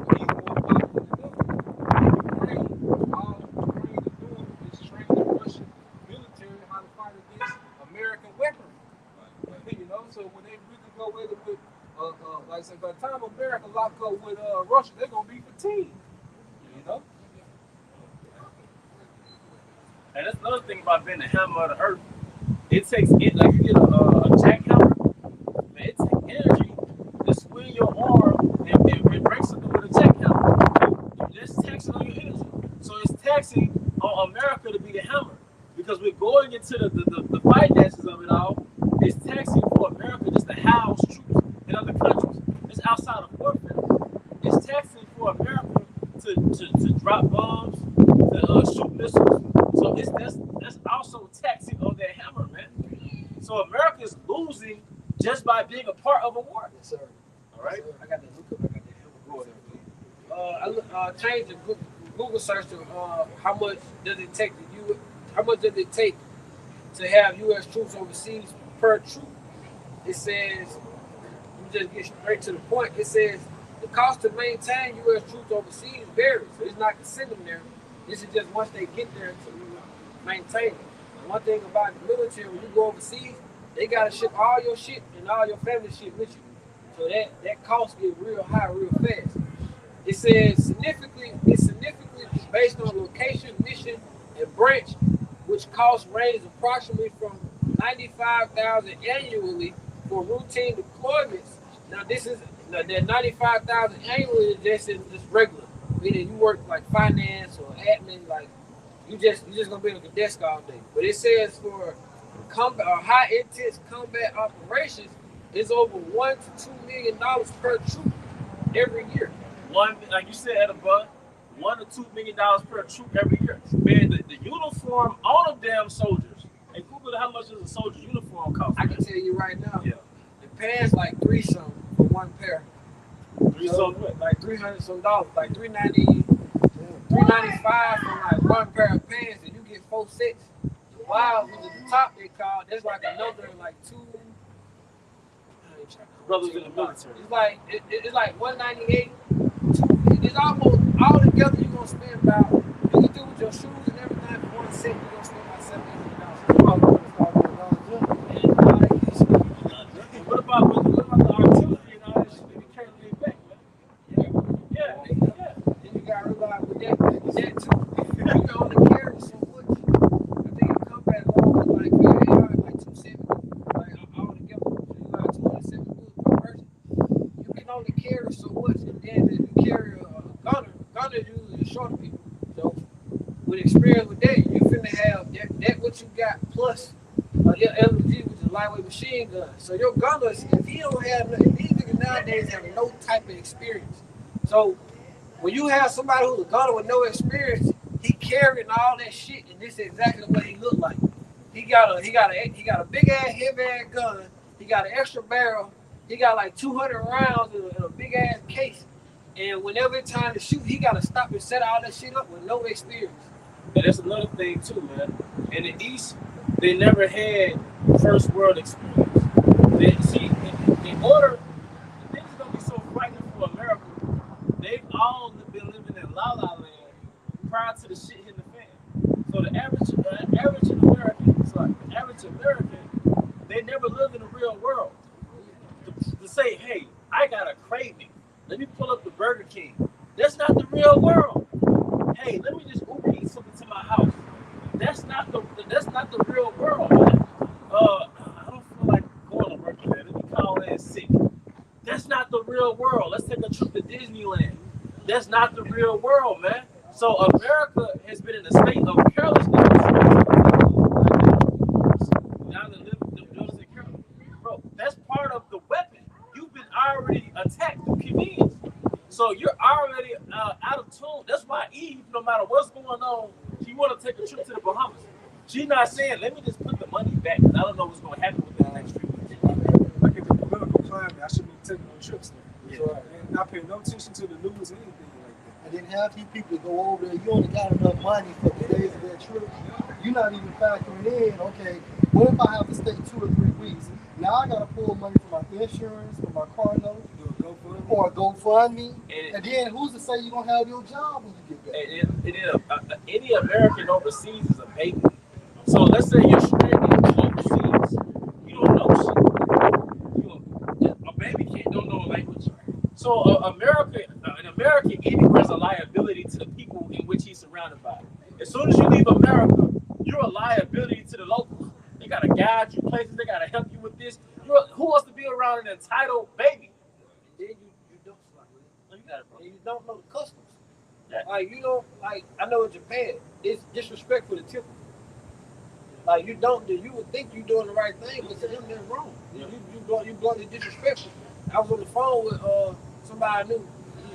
they thought at least they would American weaponry, you know. So when they really go with it with, like I said, by the time America lock up with Russia, they're gonna be fatigued, you know. And that's another thing about being the hammer of the earth. It takes it like you get a jackhammer, but it takes energy to swing your arm and break something with a jackhammer. That's taxing on your energy. So it's taxing on America to be the hammer. Because we're going into the finances of it all. It's taxing for America just to house troops in other countries. It's outside of warfare. It's taxing for America to drop bombs, to shoot missiles. So that's also taxing on that hammer, man. So America is losing just by being a part of a war. Yes, sir. All right. I got that look up. I got that hammer. I changed the Google search to how much does it take to have U.S. troops overseas per troop? It says, you just get straight to the point. It says the cost to maintain U.S. troops overseas varies. So it's not to send them there. This is just once they get there to maintain it. And one thing about the military, when you go overseas, they gotta ship all your shit and all your family shit with you. So that cost get real high real fast. It says significantly based on location, mission, and branch, which cost range approximately from $95,000 annually for routine deployments. Now that $95,000 annually is just regular, meaning you work like finance or admin, like you just gonna be on the desk all day. But it says for combat or high intense combat operations, it's over $1 to $2 million per troop every year. One, like you said, above $1 to $2 million per troop every year. Man, the uniform, all of damn soldiers. And Google how much does a soldier's uniform cost? I can tell you right now. Yeah. The pants like $3 something for one pair. Like $300 some dollars, like $395 for like one pair of pants, and you get 4 sets. Wow, at the top they call that's like another like two. Brothers in the military. It's like $198. It's almost all together. You're gonna spend about, you can do with your shoes and everything for one set. You're gonna spend about $700. experience with that, you finna have that what you got plus your LMG, which is lightweight machine gun. So your gunners, if he don't have, if these niggas nowadays have no type of experience. So when you have somebody who's a gunner with no experience, he carrying all that shit, and this is exactly what he looked like. He got a big ass heavy ass gun. He got an extra barrel. He got like 200 rounds in a big ass case. And whenever it's time to shoot, he gotta stop and set all that shit up with no experience. And that's another thing too, man. In the East, they never had first world experience. They see in order, the things gonna be so frightening for America. They've all been living in La La Land prior to the shit hitting the fan. So the average American, they never lived in the real world. To say, hey, I got a craving. Let me pull up the Burger King. That's not the real world. Hey, let me just Uber eat something to my house. That's not the real world, man. I don't feel like going to work today. Let me call in sick. That's not the real world. Let's take a trip to Disneyland. That's not the real world, man. So America has been in a state of carelessness. Now they live in Carolina. Bro, that's part of the weapon. You've been already attacked through convenience. So you're already out of tune. That's why Eve, no matter what's going on, she want to take a trip to the Bahamas. She's not saying, let me just put the money back because I don't know what's going to happen within the next 3 weeks. Look at the political climate. I should be taking no trips there. So, and not paying no attention to the news or anything like that. And then half these people go over there, you only got enough money for the days of that trip. You're not even factoring in, okay, what if I have to stay 2 or 3 weeks? Now I got to pull money for my insurance, for my car note, or GoFundMe. And then who's to say you're going to have your job when you get back? Any American overseas is a baby. So let's say you're stranded overseas. You don't know shit. A baby don't know a language. So an American anywhere is a liability to the people in which he's surrounded by. As soon as you leave America, you're a liability to the locals. They got to guide you places. They got to help you with this. Who wants to be around an entitled baby? Then you don't you don't know the customs. Like you don't like. I know in Japan, it's disrespectful to tip. Like you would think you're doing the right thing, but to them they're wrong. You bluntly disrespectful. I was on the phone with somebody I knew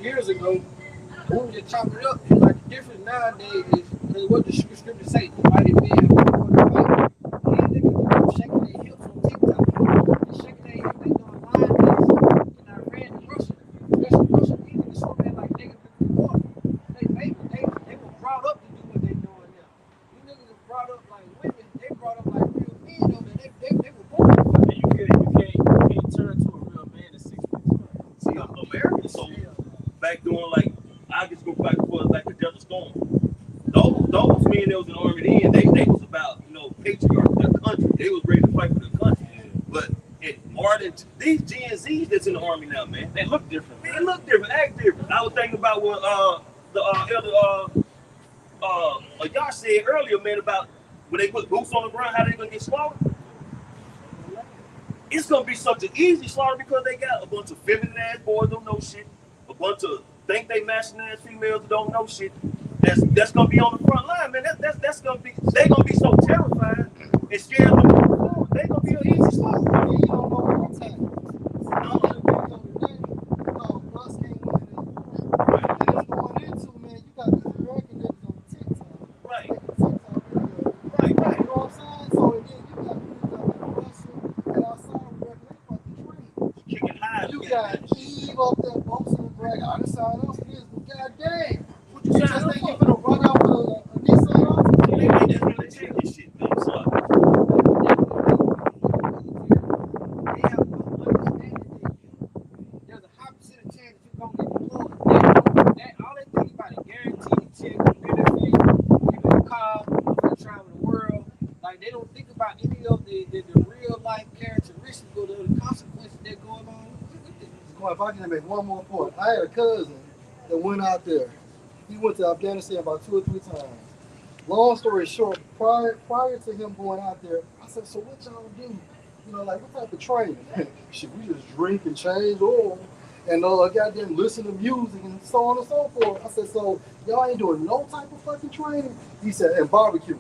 years ago. We were just chopping it up. And like the difference nowadays is what the scripture say. White men have these niggas shaking their hips on TikTok. They shaking their hips. They doing line dances. And I ran in Russia. Russia, these niggas swimming like niggas in the water. They were brought up to do what they doing now. These niggas were brought up like women. They brought up like real men. Though, they were born. And you can't turn to a real man in 6 weeks. See, America, so back doing like, I just go back for like the Desert Storm. Those men that was in the army then, they was about, patriarch, their country. They was ready to fight for their country. But these Gen Zs that's in the army now, man, they look different. They look different, act different. I was thinking about what elder y'all said earlier, man, about when they put boots on the ground, how they gonna get slaughtered. It's gonna be such an easy slaughter because they got a bunch of feminine ass boys don't know shit, a bunch of think they masculine ass females that don't know shit. That's gonna be on the front line, man. That's gonna be. They gonna be so terrified and scared of them. They gonna be an easy slaughter. You don't know what time. Bus came in and it's going into, man, you got these American niggas on TikTok. Right. Right. You know what I'm saying? So and then you got people that Russia and outside of America, they fucking train. Kicking high. You got Eve up there, boasting and bragging. I done signed up for this, but goddamn. What You just think you finna run out with a Nissan off? They really take this shit, man. So, They have no understanding. There's a high percentage chance that you're gonna get deployed. All they think about is guaranteed check, benefit, give a car, travel the world. Like they don't think about any of the real life characteristics or the consequences that going on with it. If I can make one more point, I had a cousin that went out there. He went to Afghanistan about 2 or 3 times. Long story short, prior to him going out there, I said, so what y'all do? Like what type of training? Should we just drink and change oil? and goddamn listen to music and so on and so forth. I said, so y'all ain't doing no type of fucking training? He said, and barbecuing.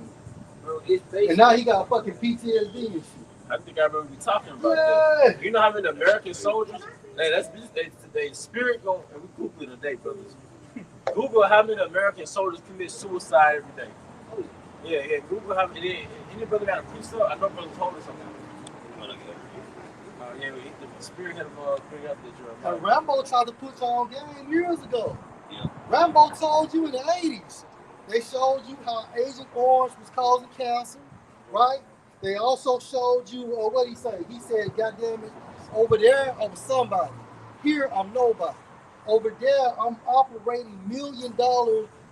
Bro, it's basically, And now he got fucking PTSD and shit. I think I remember you talking about Yeah. that. You know how many American soldiers? Hey, they spirit go, and we Google it today, brothers. Google how many American soldiers commit suicide every day. Yeah. Google how many. Any brother got a precept? I know brother told us something. Yeah, the spirit had him bring up the And Rambo tried to put you on game years ago. Yeah. Rambo told you in the 80s. They showed you how Agent Orange was causing cancer, right? They also showed you, what he say? He said, goddamn it, over there, I'm somebody. Here, I'm nobody. Over there, I'm operating $1 million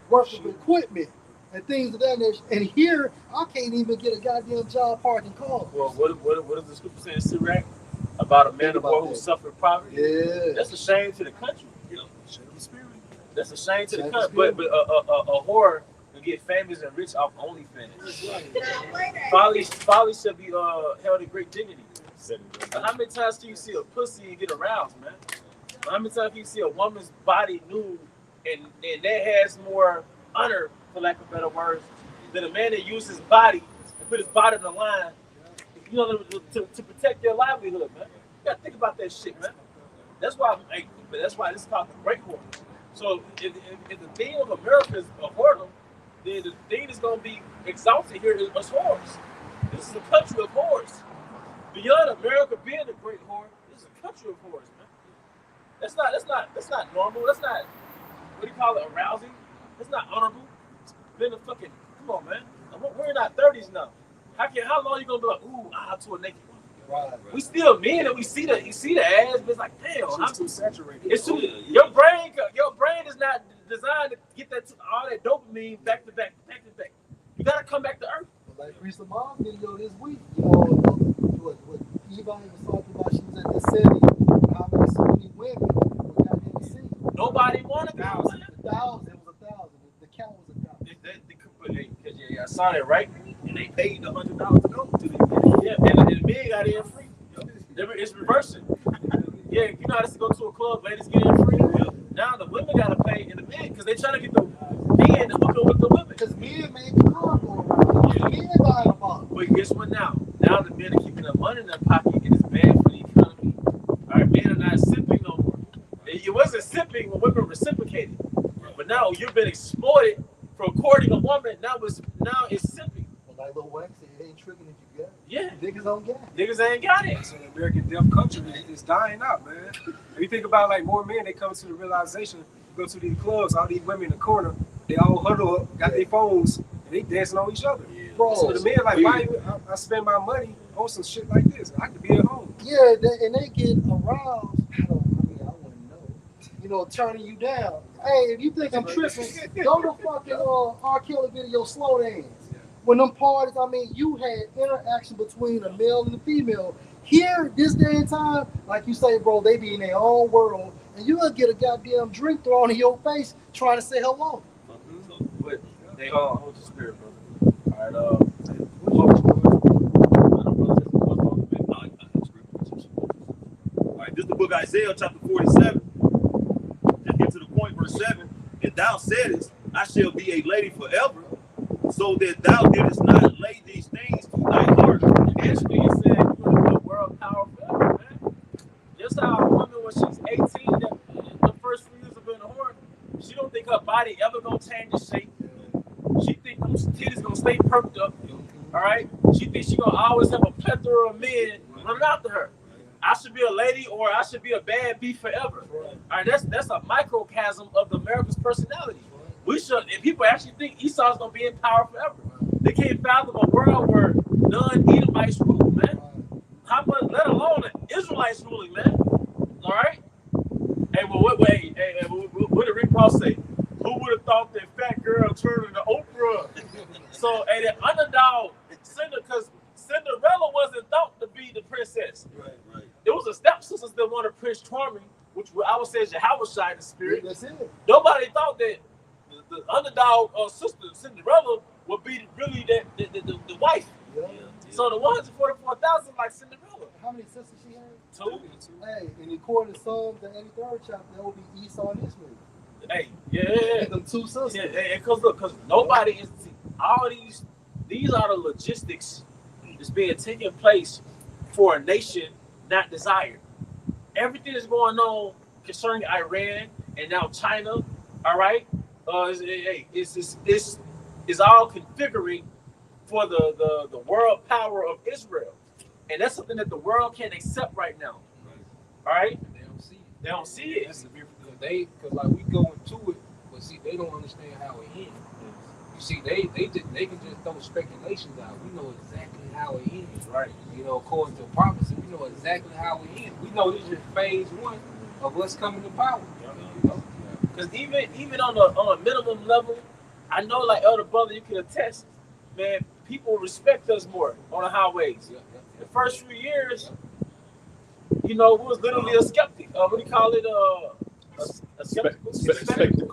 worth of equipment and things of that nature. And here, I can't even get a goddamn job parking cars. Well, what does the scripture say in Sirach about a man of war who suffered poverty? Yeah. That's a shame to the country. Yeah. Shame the spirit. That's a shame to the Shame country. to But a whore can get famous and rich off OnlyFans. Folly should be held in great dignity. But how many times can you see a pussy and get aroused, man? How many times can you see a woman's body nude and that has more honor, for lack of better words, than a man that uses his body and put his body on the line, you know, to protect their livelihood, man. You gotta think about that shit, man. That's why this is called the great whore. So if the theme of America is a whoredom, then the thing that's gonna be exalted here is whores. This is a country of whores. Beyond America being a great whore, this is a country of whores, man. That's not normal. That's not, what do you call it, arousing. That's not honorable. Been a fucking, come on, man. We're in our 30s now. How long you gonna be like, ooh, to a naked one? Right. We still men and you see the ass, but it's like, damn, It's too saturated. It's too, your brain is not designed to get all that dopamine back to back. You gotta come back to earth. Like Reese Lamar's video this week, what Eva was talking about, she was at the city, how many so many women were out in the city. Nobody wanted It was 1,000. The count was 1,000. I saw that, right? And they paid $100 to go to the Yeah, and the men got in free. It's reversing. Yeah, you know how to go to a club, ladies get in free. Now the women gotta pay in the men because they trying to get the men to hook up with the women. Because men made the car go around. Men buying a box. But guess what now? Now the men are keeping the money in their pocket and it's bad for the economy. All right, men are not sipping no more. It wasn't sipping when women reciprocated. But now you've been exploited for courting a woman. Now it's sipping. Well, like Lil Wax said, it ain't tricking if you got it. Yeah. Niggas don't get it. Niggas ain't got it. So the American deaf country is dying out, man. If you think about like more men, they come to the realization, go to these clubs, all these women in the corner, they all huddle up, got their phones, and they dancing on each other. Bro, So the men like, why I spend my money on some shit like this? I could be at home. yeah, and they get aroused. I want to know. Turning you down. Hey, if you think I'm tripping, go to fucking R. Kelly video, Slow Dance. When them parties, you had interaction between a male and a female. Here, this day and time, like you say, bro, they be in their own world, and you gonna get a goddamn drink thrown in your face trying to say hello. But they all hold the spirit, brother. All right, this is the book Isaiah chapter 47. Just get to the point, verse 7. And thou saidest, I shall be a lady forever, so that thou didst not lay these things to thy heart. Actually, it said you're going to be a world power forever, man. Just how a woman, when she's 18, the first few years of being a whore, she don't think her body ever going to change its shape. She think those titties going to stay perked up. All right? She thinks she going to always have a plethora of men running after her. I should be a lady or I should be a bad bee forever. All right, that's a microcosm of the America's personality. We should, if people actually think Esau's gonna be in power forever, they can't fathom a world where non-Edomites rule, man. How much, let alone the Israelites ruling, man. All right. Hey, well, what did Rick Ross say? Who would have thought that fat girl turned into Oprah? So, hey, the underdog, because Cinderella wasn't thought to be the princess. Right. It was the stepsisters that wanted Prince Charming, which I would say is Yahweh in the spirit. That's it. Nobody thought that the underdog sister Cinderella would be really the wife. Yeah. So the 144,000 like Cinderella. How many sisters she had? 2. Hey, and according to Psalms, the 83rd chapter, that would be Esau and Israel. Hey, yeah. Them 2 sisters. Yeah, because look, because nobody is all these are the logistics that's being taken place for a nation not desired. Everything is going on concerning Iran and now China. All right, it's all configuring for the world power of Israel, and that's something that the world can't accept right now. All right, They don't see it. they don't see it. That's the difference. Because like we go into it, but see, they don't understand how it ends. You see, they can just throw speculations out. We know exactly how it ends, right? You know, according to prophecy, we know exactly how it ends. We know this is phase 1 of what's coming to power. You know? Because even on a minimum level, I know like other brother, you can attest, man. People respect us more on the highways. The first few years, you know, we was literally a skeptic. What do you call it? A skeptical. Spectacle.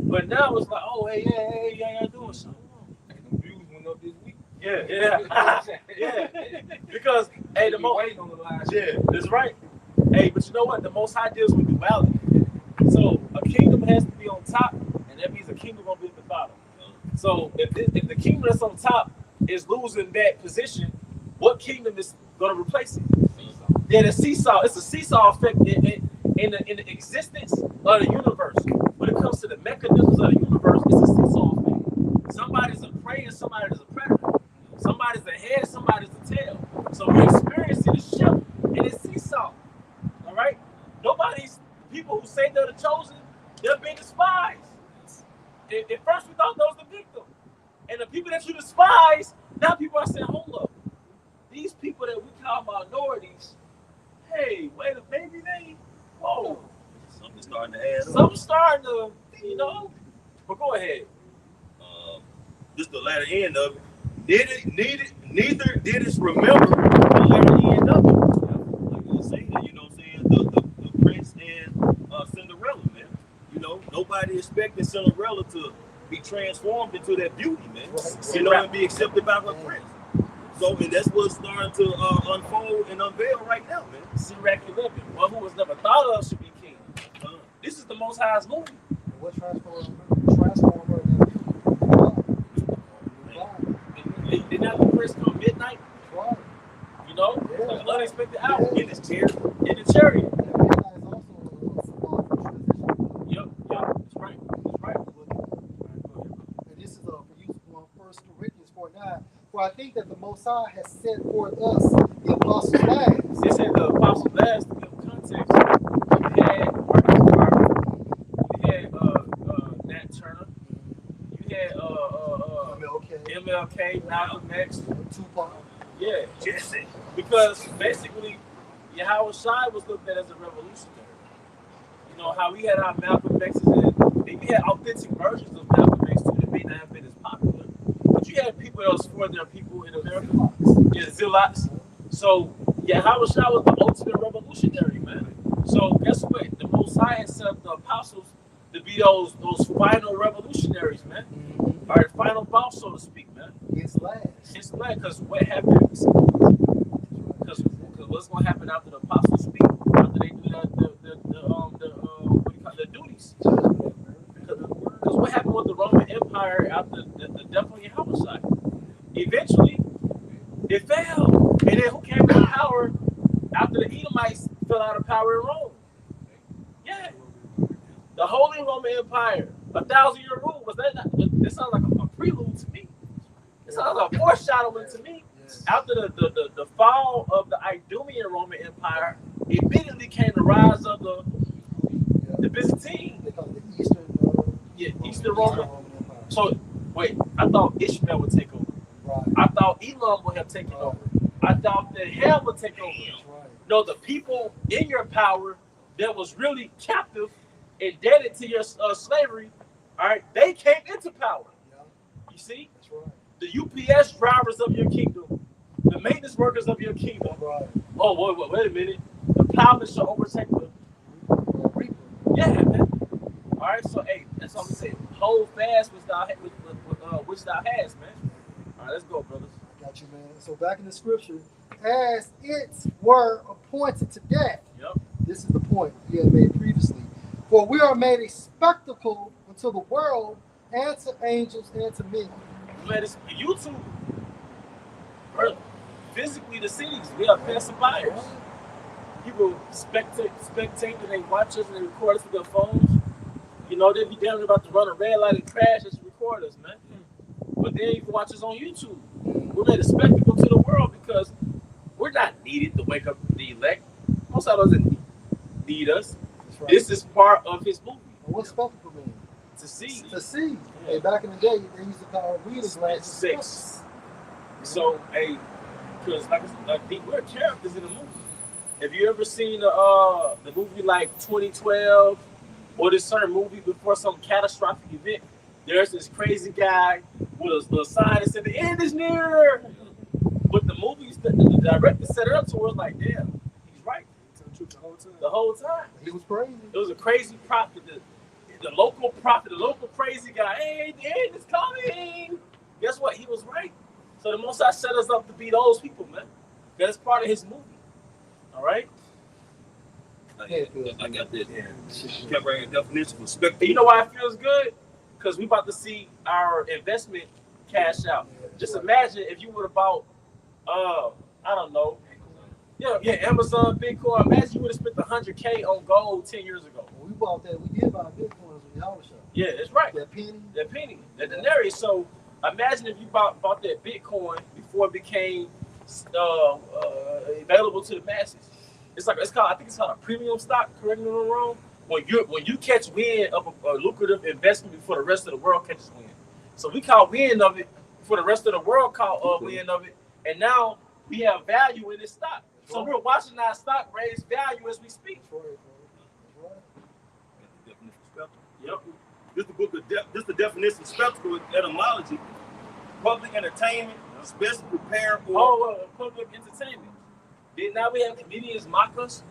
But now it's like, oh, hey, y'all doing something wrong. And the views went up this week. Yeah. Because hey, the most waiting on the last. yeah, that's right. Hey, but you know what? The Most High deals with duality. So a kingdom has to be on top, and that means a kingdom gonna be at the bottom. So if the kingdom that's on top is losing that position, what kingdom is gonna replace it? Yeah, the seesaw. It's a seesaw effect in the existence of the universe. When it comes to the mechanisms of the universe, it's a seesaw effect. Somebody's a prey and somebody's a predator. Somebody's the head, somebody's the tail. So we're experiencing a shift in this seesaw. All right? Nobody's people who say they're the chosen, they're being despised. At first we thought those were the victim. And the people that you despise, now people are saying, hold up. These people that we call minorities, hey, wait a maybe they whoa. Something's starting to add up. Something's starting to, you know. But go ahead. Just the latter end of it. Neither did it remember the latter end of it. Like you say that, you know what I'm saying? The prince and Cinderella, man. You know, nobody expected Cinderella to be transformed into that beauty, man. You know, and be accepted by her prince. So, and that's what's starting to unfold and unveil right now, man. Sirach 11, one who was never thought of should be king. This is the Most High's movie. What transformer? Did not the prince come midnight? Right. You know, Yeah. like an unexpected hour In his chair. in the chariot. And midnight is also a symbol for transition. Yep, that's right. That's right. And this is for you on 1 Corinthians 4:9. For I think that the Most High has set forth us, the apostles' last. They said the apostle last to give context. You had Marcus Garvey, you had Nat Turner, you had MLK, Malcolm X, Tupac. yeah, Jesse. because basically Yahweh Shai was looked at as a revolutionary. You know how we had our Malcolm X's and we had authentic versions of Malcolm X too that may not have been as popular, but you had people that was for their people in America, yeah, zealots. So Yahweh Shai was the ultimate revolutionary, man. So guess what? The Most High had set up the apostles to be those final revolutionaries, man. All right, final boss, so to speak, man. His last. It's glad because what happens? Because what's going to happen after the apostles speak? After they do what do you call the duties? Because what happened with the Roman Empire after the death of Yahweh? Eventually, it fell, and then who came to power after the Edomites fell out of power in Rome? Yeah, the Holy Roman Empire, 1,000-year rule. Was that not? This sounds like a prelude to me. It sounds like a foreshadowing to me. After the fall of the Idumean Roman Empire, immediately came the rise of the Byzantine. They call it the Eastern. Eastern Roman. Empire. So wait, I thought Ishmael would take over. Right. I thought Elam would have taken over. I thought that Ham would take over. Right. No, the people in your power that was really captive, indebted to your slavery, all right, they came into power. Yeah. You see? That's right. The UPS drivers of your kingdom, the maintenance workers of your kingdom. Right. Oh, wait a minute. The plowman shall overtake the. Reaper. Yeah, man. All right, so hey, that's all we say. Hold fast which thou hast, man. All right, let's go, brothers. Got Got you, man. So back in the scripture, as its were appointed to death. Yep. This is the point he had made previously. For we are made a spectacle unto the world and to angels and to men. Man, it's YouTube. Bro, physically, the cities, we are pacifiers. People spectate and they watch us and they record us with their phones. You know, they be damn near about to run a red light and crash just to record us, man. But then you can watch us on YouTube. We're made a spectacle to the world because we're not needed to wake up the elect. Most of us doesn't need us. Right. This is part of his movie. And what's spectacle mean? To see. To see. Hey, back in the day, they used to call reading glasses. Six. So, hey, because like we're characters in the movie. Have you ever seen the movie like 2012 or this certain movie before some catastrophic event? There's this crazy guy with a sign that said the end is near. But the movies, the director set it up to where it's like, damn, he's right. The whole time. He was crazy. It was a crazy prophet. The local prophet, the local crazy guy, hey, the end is coming. Guess what? He was right. So the Most High set us up to be those people, man. That's part of his movie. All right? I got that. Kept writing definition for spectacle. And you know why it feels good? Because we about to see our investment cash out. Just imagine if you would have bought, I don't know, Amazon, Bitcoin. Imagine you would have spent $100K on gold 10 years ago. When we bought that, we did buy Bitcoins with the auto shop. Yeah, that's right. That penny. That denarius. So imagine if you bought that Bitcoin before it became available to the masses. I think it's called a premium stock. Correct me if I'm wrong. When you catch wind of a lucrative investment before the rest of the world catches wind. So we caught wind of it before the rest of the world caught wind of it, and now we have value in this stock. So we're watching our stock raise value as we speak. Yep. This the definition of spectacle etymology. Public entertainment, especially prepared for public entertainment. Then now we have comedians mock us,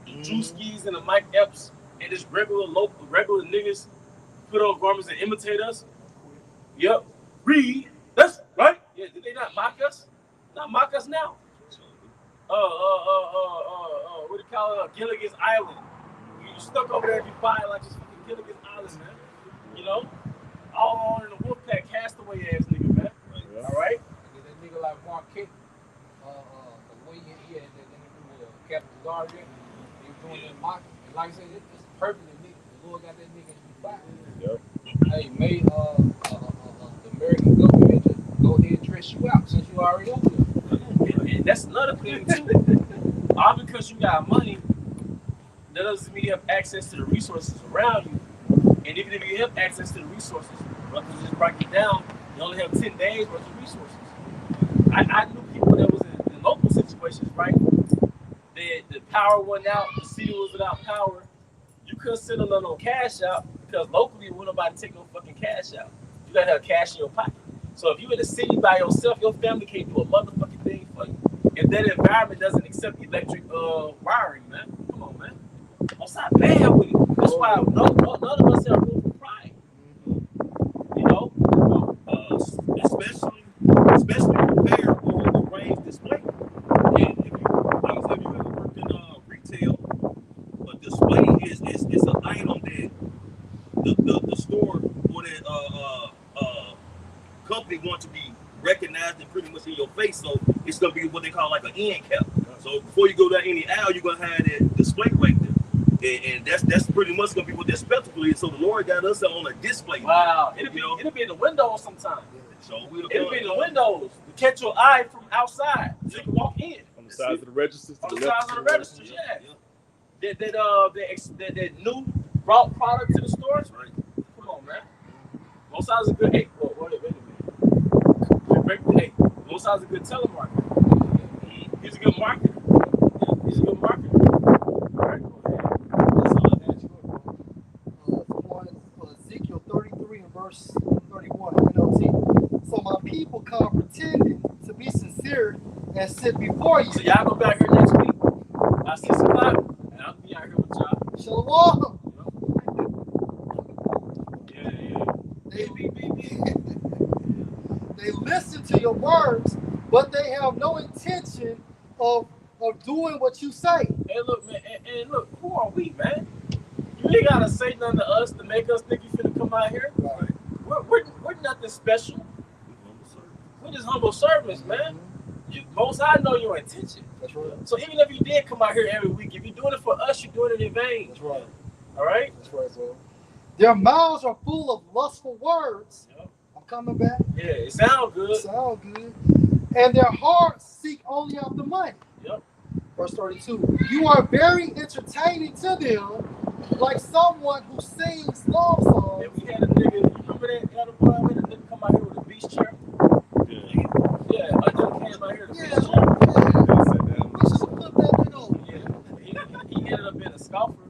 the Drewskis and the Mike Epps, and just regular niggas put on garments and imitate us. Yep. Read. That's right. Yeah, did they not mock us? Not mock us now. What do you call it? Gilligan's Island. You stuck over there if you buy like this fucking Gilligan's Island, man. You know? All on in the Wolfpack castaway ass nigga, man. Yeah. All right? That nigga like Marquette, the way he had that nigga do the Captain Guard there, he was doing that mock. And like I said, it's perfect that nigga. The Lord got that nigga in his back. Yep. Hey, made the American government just go ahead and dress you out since you already over there. And that's another thing too. All because you got money, that doesn't mean you have access to the resources around you. And even if you have access to the resources, brothers just break it down, you only have 10 days worth of resources. I knew people that was in local situations, right? The power went out, the city was without power. You couldn't send them no cash out because locally, wouldn't nobody take no fucking cash out. You gotta have cash in your pocket. So if you're in the city by yourself, your family can't do a motherfucking thing for you. If that environment doesn't accept electric wiring, man, come on, man. Outside bad with it. That's why none of us have room for pride. You know, especially prepared for the range display. And if you ever worked in retail, a display is an item that the store or that company want to be recognized and pretty much in your face. So it's gonna be what they call like an end cap. So before you go down any aisle, you're gonna have that display right there. And that's pretty much gonna be what that spectacle is. So the Lord got us on a display. Wow, it'll be in the windows sometimes. So it'll be in the windows to catch your eye from outside, so you can walk in. On the sides of the registers. On the sides of the registers, yeah. That new brought product to the stores. Right. Come on, man. Most sides are good. Hey, wait a minute. Hey, most sides are good telemarketer. He's a good marketer. He's a good marketer. All right, go ahead. Ezekiel 33 and verse 31 NLT. So my people come pretending to be sincere and sit before you. So y'all go back here next week at 6 o'clock, and I'll be out here with y'all. Shalom. Yeah. They listen to your words, but they have no intention of doing what you say. Hey, look, man, and look, who are we, man? You ain't gotta say nothing to us to make us think you finna come out here. Right. We're nothing special. We're just humble servants, man. Most I know your intention. That's right. So even if you did come out here every week, if you're doing it for us, you're doing it in vain. That's right. All right? That's right, bro. Their mouths are full of lustful words. Yep. I'm coming back. Yeah, it sounds good. Sound good. And their hearts seek only after money. Yep. Verse 32. You are very entertaining to them, like someone who sings love songs. And we had a nigga, you remember that other boy? We had a nigga come out here with a beach chair. Yeah, I just came out here with a beach chair. We should have put that thing on. Yeah, he ended up being a scoffer,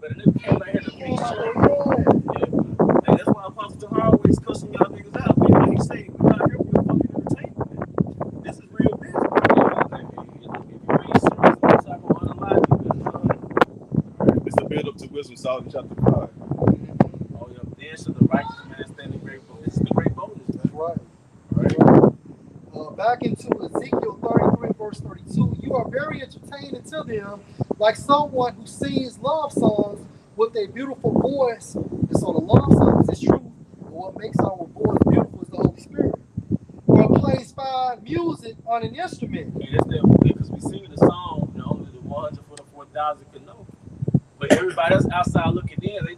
but a nigga came out here with a beach chair. Yeah. Hey, that's why Apostle Tahar always cussing y'all niggas out, man. Like he say, we're not here for your fucking entertainment, man. This is real business. It's a build up to wisdom, Solomon chapter 5. Oh, yeah, then should the righteous man stand in great boldness. This is the great boldness. That's right. Right? Back into Ezekiel 33, verse 32. You are very entertaining to them, like someone who sings love songs with a beautiful voice. And so the love songs is true. But what makes our voice beautiful is the Holy Spirit. Or plays fine music on an instrument. And that's that because we sing the song, you know, only the 144,000 can know. But everybody else outside looking in, they're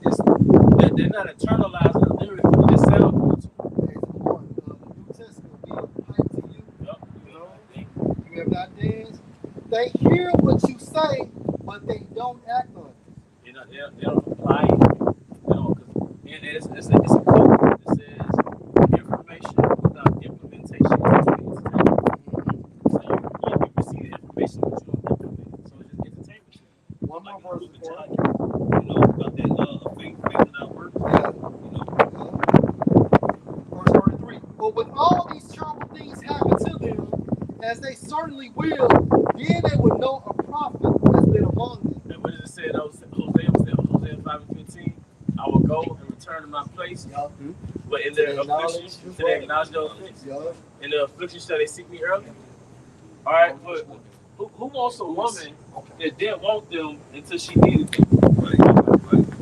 not internalizing the lyrics, they just sound good to them. Praise the Lord. The New Testament will be a pipe to you. Yep. You know, you have not danced. They hear what you say, but they don't act on it. You know, they don't apply it. You know, because it's a quote that says information without implementation is entertainment. So you receive the information, but you don't implement it. So it's just entertainment. One more verse before. You know, about that faith without works. Yeah. You know, Verse 33. But when all these terrible things happen to them, as they certainly will, then they will know a prophet has been among them. And what does it say? That was Hosea 5:15. I will go and return to my place. Yup. But in their affliction, to they acknowledge their offense. Yup. In their affliction, shall they seek me early? All right, but who wants a woman that didn't want them until she needed them?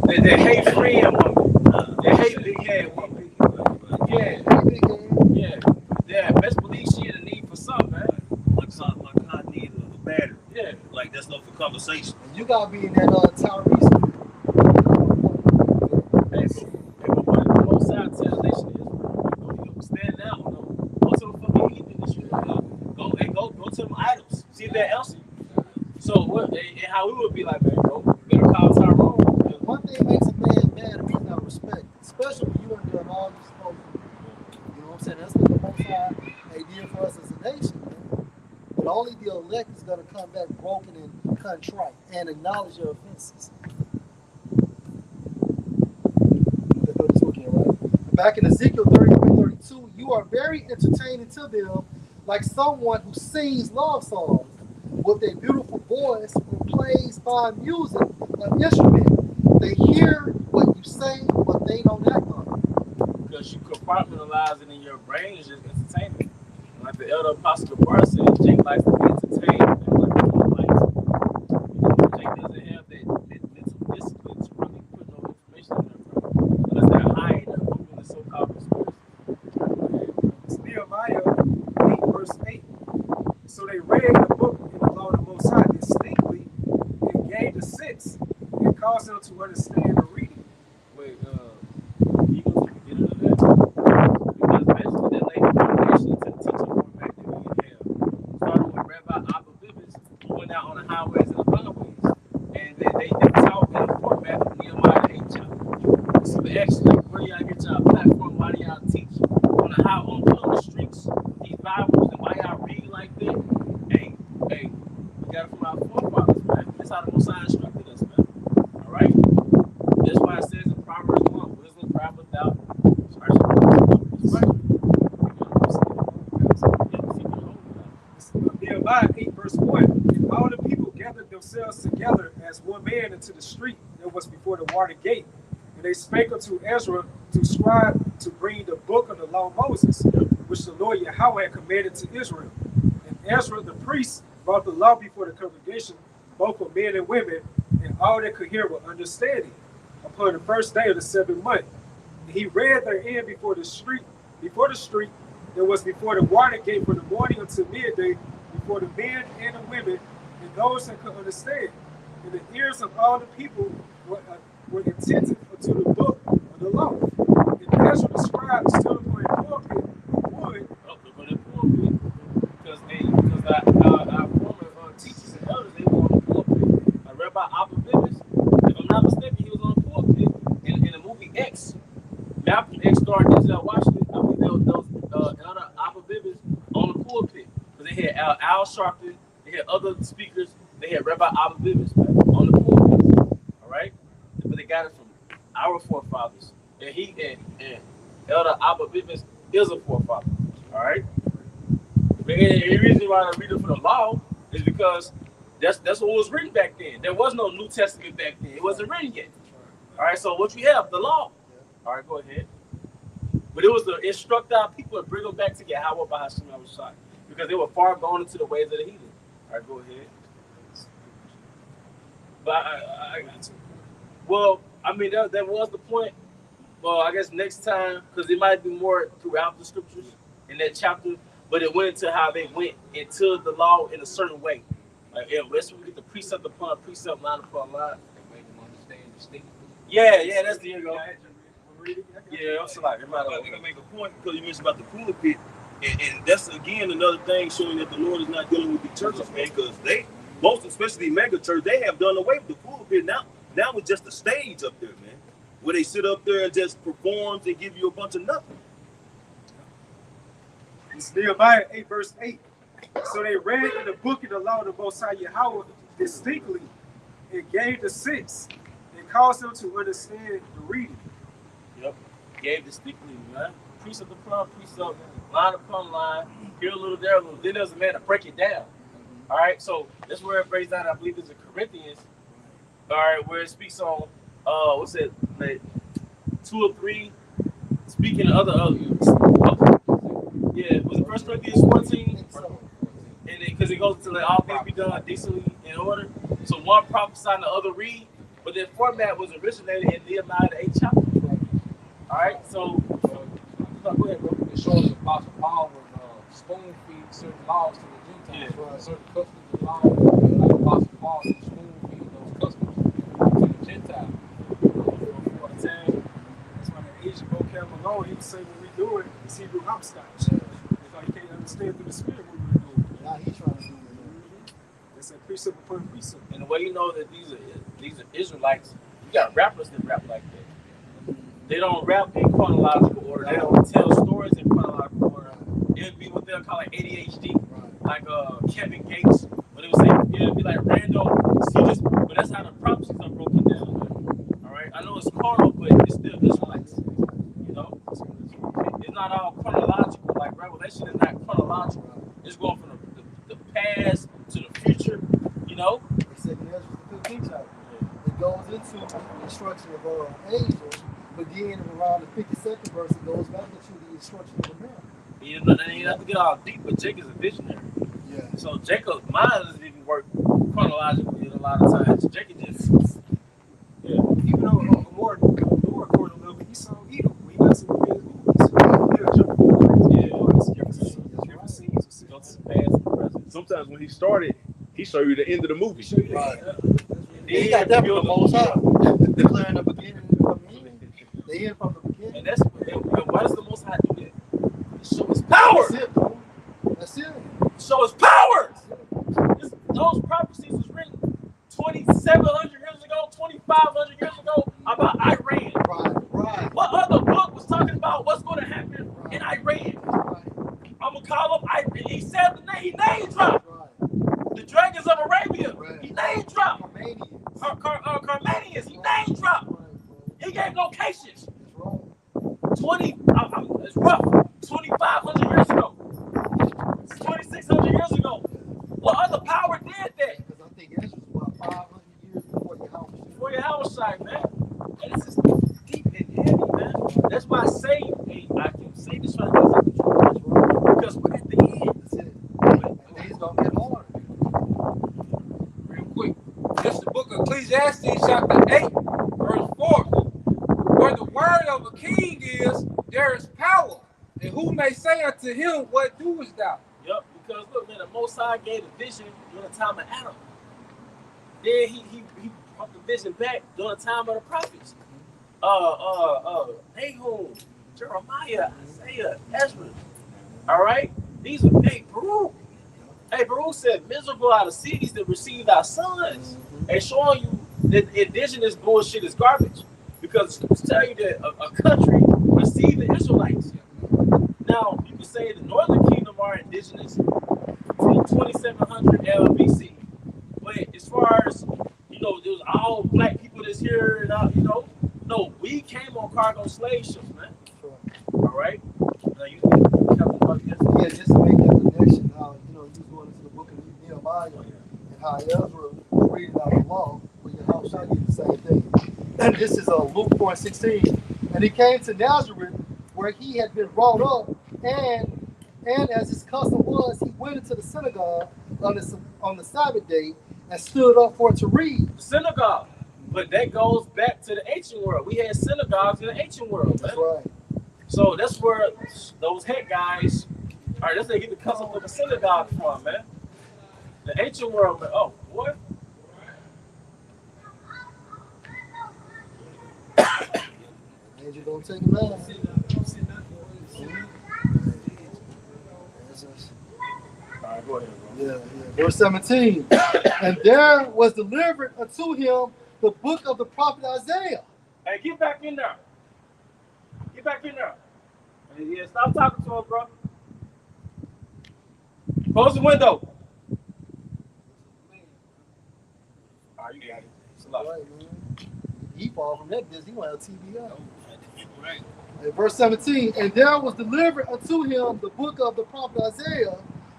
They hate friend woman. They hate big head woman. Yeah, yeah. Best believe she in a need for something, man. like I need a battery. Yeah. Like that's not for conversation. You gotta be in that Tyrese. But what the most side tell the nation is, go stand down, go to the fucking heathen industry, go to them idols, see if they answer you. So what? And how we would be like, man, go better call Tyrone. One thing makes a man mad if he's not respect, especially when you are doing all these supposed to do. You know what I'm saying? That's what the most high they did for us as a nation, man. But only the elect is gonna come back broken and contrite and acknowledge your offenses. Back in Ezekiel 33:32, you are very entertaining to them, like someone who sings love songs with a beautiful voice or plays fine music on instrument. They hear what you say, but they don't act on it. Because you compartmentalize it in your brain is just entertainment. Like the elder apostle Bar said, Jake likes to be entertained. And like Jake doesn't have that mental discipline to really put no information in there, bro. Unless they're hiding or doing the so-called conspiracy. It's Nehemiah 8, verse 8. So they read the book in the law of the Most High distinctly and gave the sense and caused them to understand the reading. Wait, you gonna get into that? Because basically that laid the foundation to the teaching format that we have. Started with Rabbi Abba Bibas, who went out on the highways and the byways. And they taught in the format of Nehemiah 8 chapter. So they actually, like, where do y'all get y'all platform? Why do y'all teach on the streets these Bibles, and why y'all read like that? Hey, we got it from our forefathers, man. That's how the Messiah instructed us, man. All right? That's why it says in Proverbs 1, wisdom, craft without. Nehemiah 8, verse 1. And all the people gathered themselves together as one man into the street that was before the water gate. And they spake unto Ezra to scribe to bring the book of the law of Moses, which the Lord Yahweh had commanded to Israel. Ezra the priest brought the law before the congregation, both for men and women, and all that could hear with understanding, upon the first day of the 7th month. And he read therein before the street that was before the water gate from the morning until midday, before the men and the women, and those that could understand. And the ears of all the people were attentive to the book of the law. And Ezra the scribe stood upon a pulpit of wood. Because our former teachers and elders, they were on the pulpit. Rabbi Abba Bivens, if I'm not mistaken, he was on the pulpit in the movie X. Malcolm X starred Denzel Washington. I believe there was elder Abba Bivens on the pulpit. Because they had Al Sharpton, they had other speakers, they had Rabbi Abba Bivens on the pulpit. All right? But they got it from our forefathers. And elder Abba Bivens is a forefather. All right? The reason why I read it for the law is because that's what was written back then. There was no New Testament back then. It wasn't written yet. All right, so what we have, the law. All right, go ahead. But it was to instruct our people and bring them back to Yahweh by Hashem Shai, because they were far gone into the ways of the heathen. All right, go ahead. But well, I mean, that was the point. Well, I guess next time, because it might be more throughout the scriptures in that chapter. But it went into how they went into the law in a certain way. Like, that's when we get the precept upon precept, line upon line. They make them understand distinctly. Yeah, that's the go. Yeah, I'm sorry. I'm gonna make a point because you mentioned about the pulpit, and that's again another thing showing that the Lord is not dealing with the churches, man. Because most especially the mega church, they have done away with the pulpit. Now it's just a stage up there, man, where they sit up there and just perform and give you a bunch of nothing. It's Nehemiah 8, verse 8. So they read in the book of the law of the Most High Yahweh distinctly and gave the sense and caused them to understand the reading. Yep, gave distinctly, man. Precept upon precept, line upon line, here a little, there a little. Then there's a man to break it down. All right, so that's where it breaks down. I believe it's in Corinthians. All right, where it speaks on, what's it, like 2 or 3, speaking of other. Yeah, was it 1 Corinthians 14? And because it goes to let all things be done decently in order. So one prophesied and the other read, but the format was originated in Nehemiah the 8th chapter. All right, so go ahead, bro. It shows the Apostle Paul would spoon feed certain laws to the Gentiles, certain customs and laws. Like Apostle Paul would spoon feed those customs to the Gentiles. That's why the Asian vocab alone, he would say what we're doing is Hebrew hopscotch. Because you can't understand through the spirit what we're doing. Now he's trying to do it. It's a precept upon precept. and the way you know that these are Israelites, you got rappers that rap like that. They don't rap in chronological order. They don't tell stories in chronological order. It'd be what they'll call like ADHD, like Kevin Gates. But it would say it'd be like random. But that's how the prophecies are broken down. All right, I know it's carnal, but it's still Israelites. You know, it's not all chronological. Like Revelation is not chronological. It's going from the past to the future. You know. It's in Ezra the 15th chapter. It goes into the instruction of angels, but then around the 52nd verse, it goes back into the instruction of man. You know, you have to get all deep, but Jacob's a visionary. Yeah. So Jacob's mind doesn't even work chronologically a lot of times. Jacob just, Even though a more lower quarter level, he saw Edom. We got some things. Sometimes when he started, he showed you the end of the movie. Right. He got that from the Most High. Declaring the beginning from the end. The end from the beginning. and that's why does the Most High do that? To show his power. That's it, bro. That's it. Show his power. Those prophecies was written 2,700 years ago, 2,500 years ago about Iran. Right. What other book was talking about what's going to happen in Iran? Right. I'm gonna call him Iran. He said the name. He name dropped. Right. The dragons of Arabia. Right. He name dropped. Armenians. Carmanians. He name dropped. Right, bro. He gave locations. That's wrong. 20. It's rough. 2,500 years ago. 2,600 years ago. What other power did that? Because I think Ezra's about 500 years before your house. Before your house side, man. And this is deep and heavy, man. That's why I say, I can say this right now. Because we're at the end. That's it. And he's the Ecclesiastes chapter 8, verse 4. Where the word of a king is, there is power. And who may say unto him, what doest thou? Yep, because look, man, the Most High gave a vision during the time of Adam. Then he brought the vision back during the time of the prophets. Nahum, Jeremiah, Isaiah, Ezra. All right? These are Baruch. Hey, Baruch said, miserable are the cities that received our sons. And showing you that indigenous bullshit is garbage. Because it's telling you that a country received the Israelites. Now, you can say the northern kingdom are indigenous from 2700 LBC. But as far as, you know, there was all black people that's here and all, you know, no, we came on cargo slave ships, man. Sure. All right? Now, you about this? Yeah, just to make that connection, how, you know, you going into the book of Nehemiah and how Ezra was reading out the law, where your house shall do the same thing. And this is Luke 4:16. And he came to Nazareth, where he had been brought up, and as his custom was, he went into the synagogue on the Sabbath day and stood up for to read. Synagogue. But that goes back to the ancient world. We had synagogues in the ancient world, man. That's right. So that's where those head guys, all right, that's where they get the custom of the synagogue from, man. The ancient world, man. Oh, boy. Angel don't take him out. All right, go ahead, bro. Yeah. Verse 17. And there was delivered unto him the book of the prophet Isaiah. Hey, get back in there. Get back in there. Hey, yeah, stop talking to him, bro. Close the window. All right, you got it. It's a lot. Right, man. He fall from that business. He went out TBI. Right. Verse 17, and there was delivered unto him the book of the prophet Isaiah,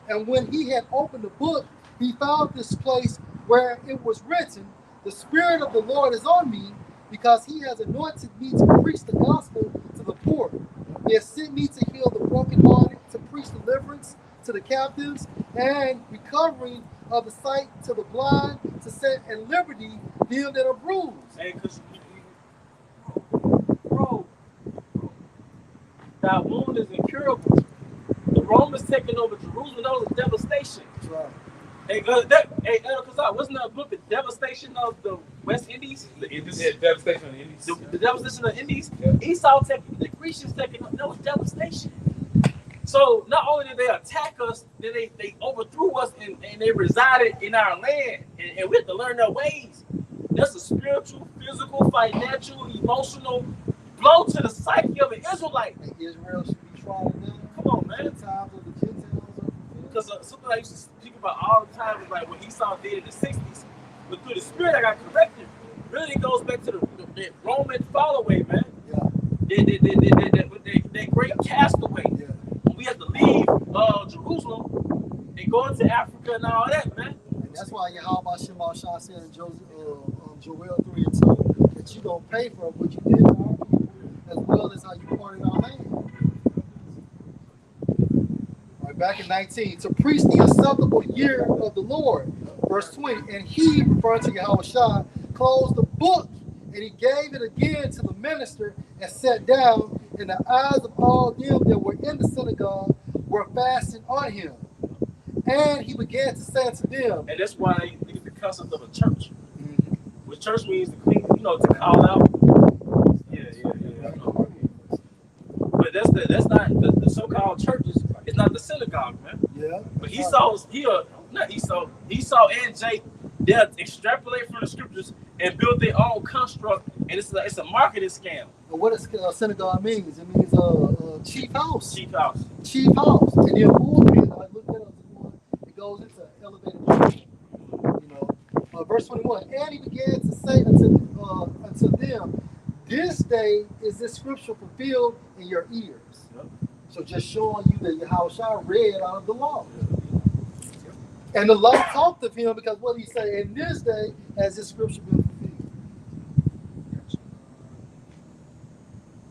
and when he had opened the book, he found this place where it was written, the Spirit of the Lord is on me, because he has anointed me to preach the gospel to the poor. He has sent me to heal the brokenhearted, to preach deliverance to the captives, and recovering of the sight to the blind, to set at liberty them that are bruised. Hey, because, bro, that wound is incurable. The Romans taking over Jerusalem, that was a devastation. That's right. Hey, wasn't that a book, The Devastation of the West Indies? The devastation of the Indies. The devastation of the Indies? Yeah. Esau taking, the Grecians taking, that was devastation. So not only did they attack us, then they overthrew us and they resided in our land. And we have to learn their ways. That's a spiritual, physical, financial, emotional blow to the psyche of an Israelite. And Israel should be trodden down. Come on, man. The times of the Gentiles are fulfilled. Because something I used to speak about all the time is like what Esau did in the 60s. But through the spirit, I got corrected. Really, it goes back to the Roman fall away, man. Yeah. They great castaway. Yeah. When we have to leave Jerusalem and go into Africa and all that, man. And that's why Yahweh Shema Shah said in Joel 3:2 that you don't pay for what you did for our people, as well as how you parted our land. All right, back in 19, to preach the acceptable year of the Lord. Verse 20, and he, referring to Yahweh Shah, closed the book, and he gave it again to the minister and sat down, and the eyes of all them that were in the synagogue were fastened on him. And he began to say unto them, And that's why they get the concept of a church. Which church means to clean, to call out. Yeah. But that's not the so-called churches. It's not the synagogue, man. yeah. But Esau and Jake, they'll extrapolate from the scriptures and build their own construct, and it's a marketing scam. And what does synagogue means? It means chief house. Cheap house. Chief house. And then pulpit, I looked that up before, it goes into elevated church. Verse 21, and he began to say unto them, this day is this scripture fulfilled in your ears. Yep. So just showing you that Yahushua read out of the law. And the law talked of him because what he say, in this day has this scripture been fulfilled.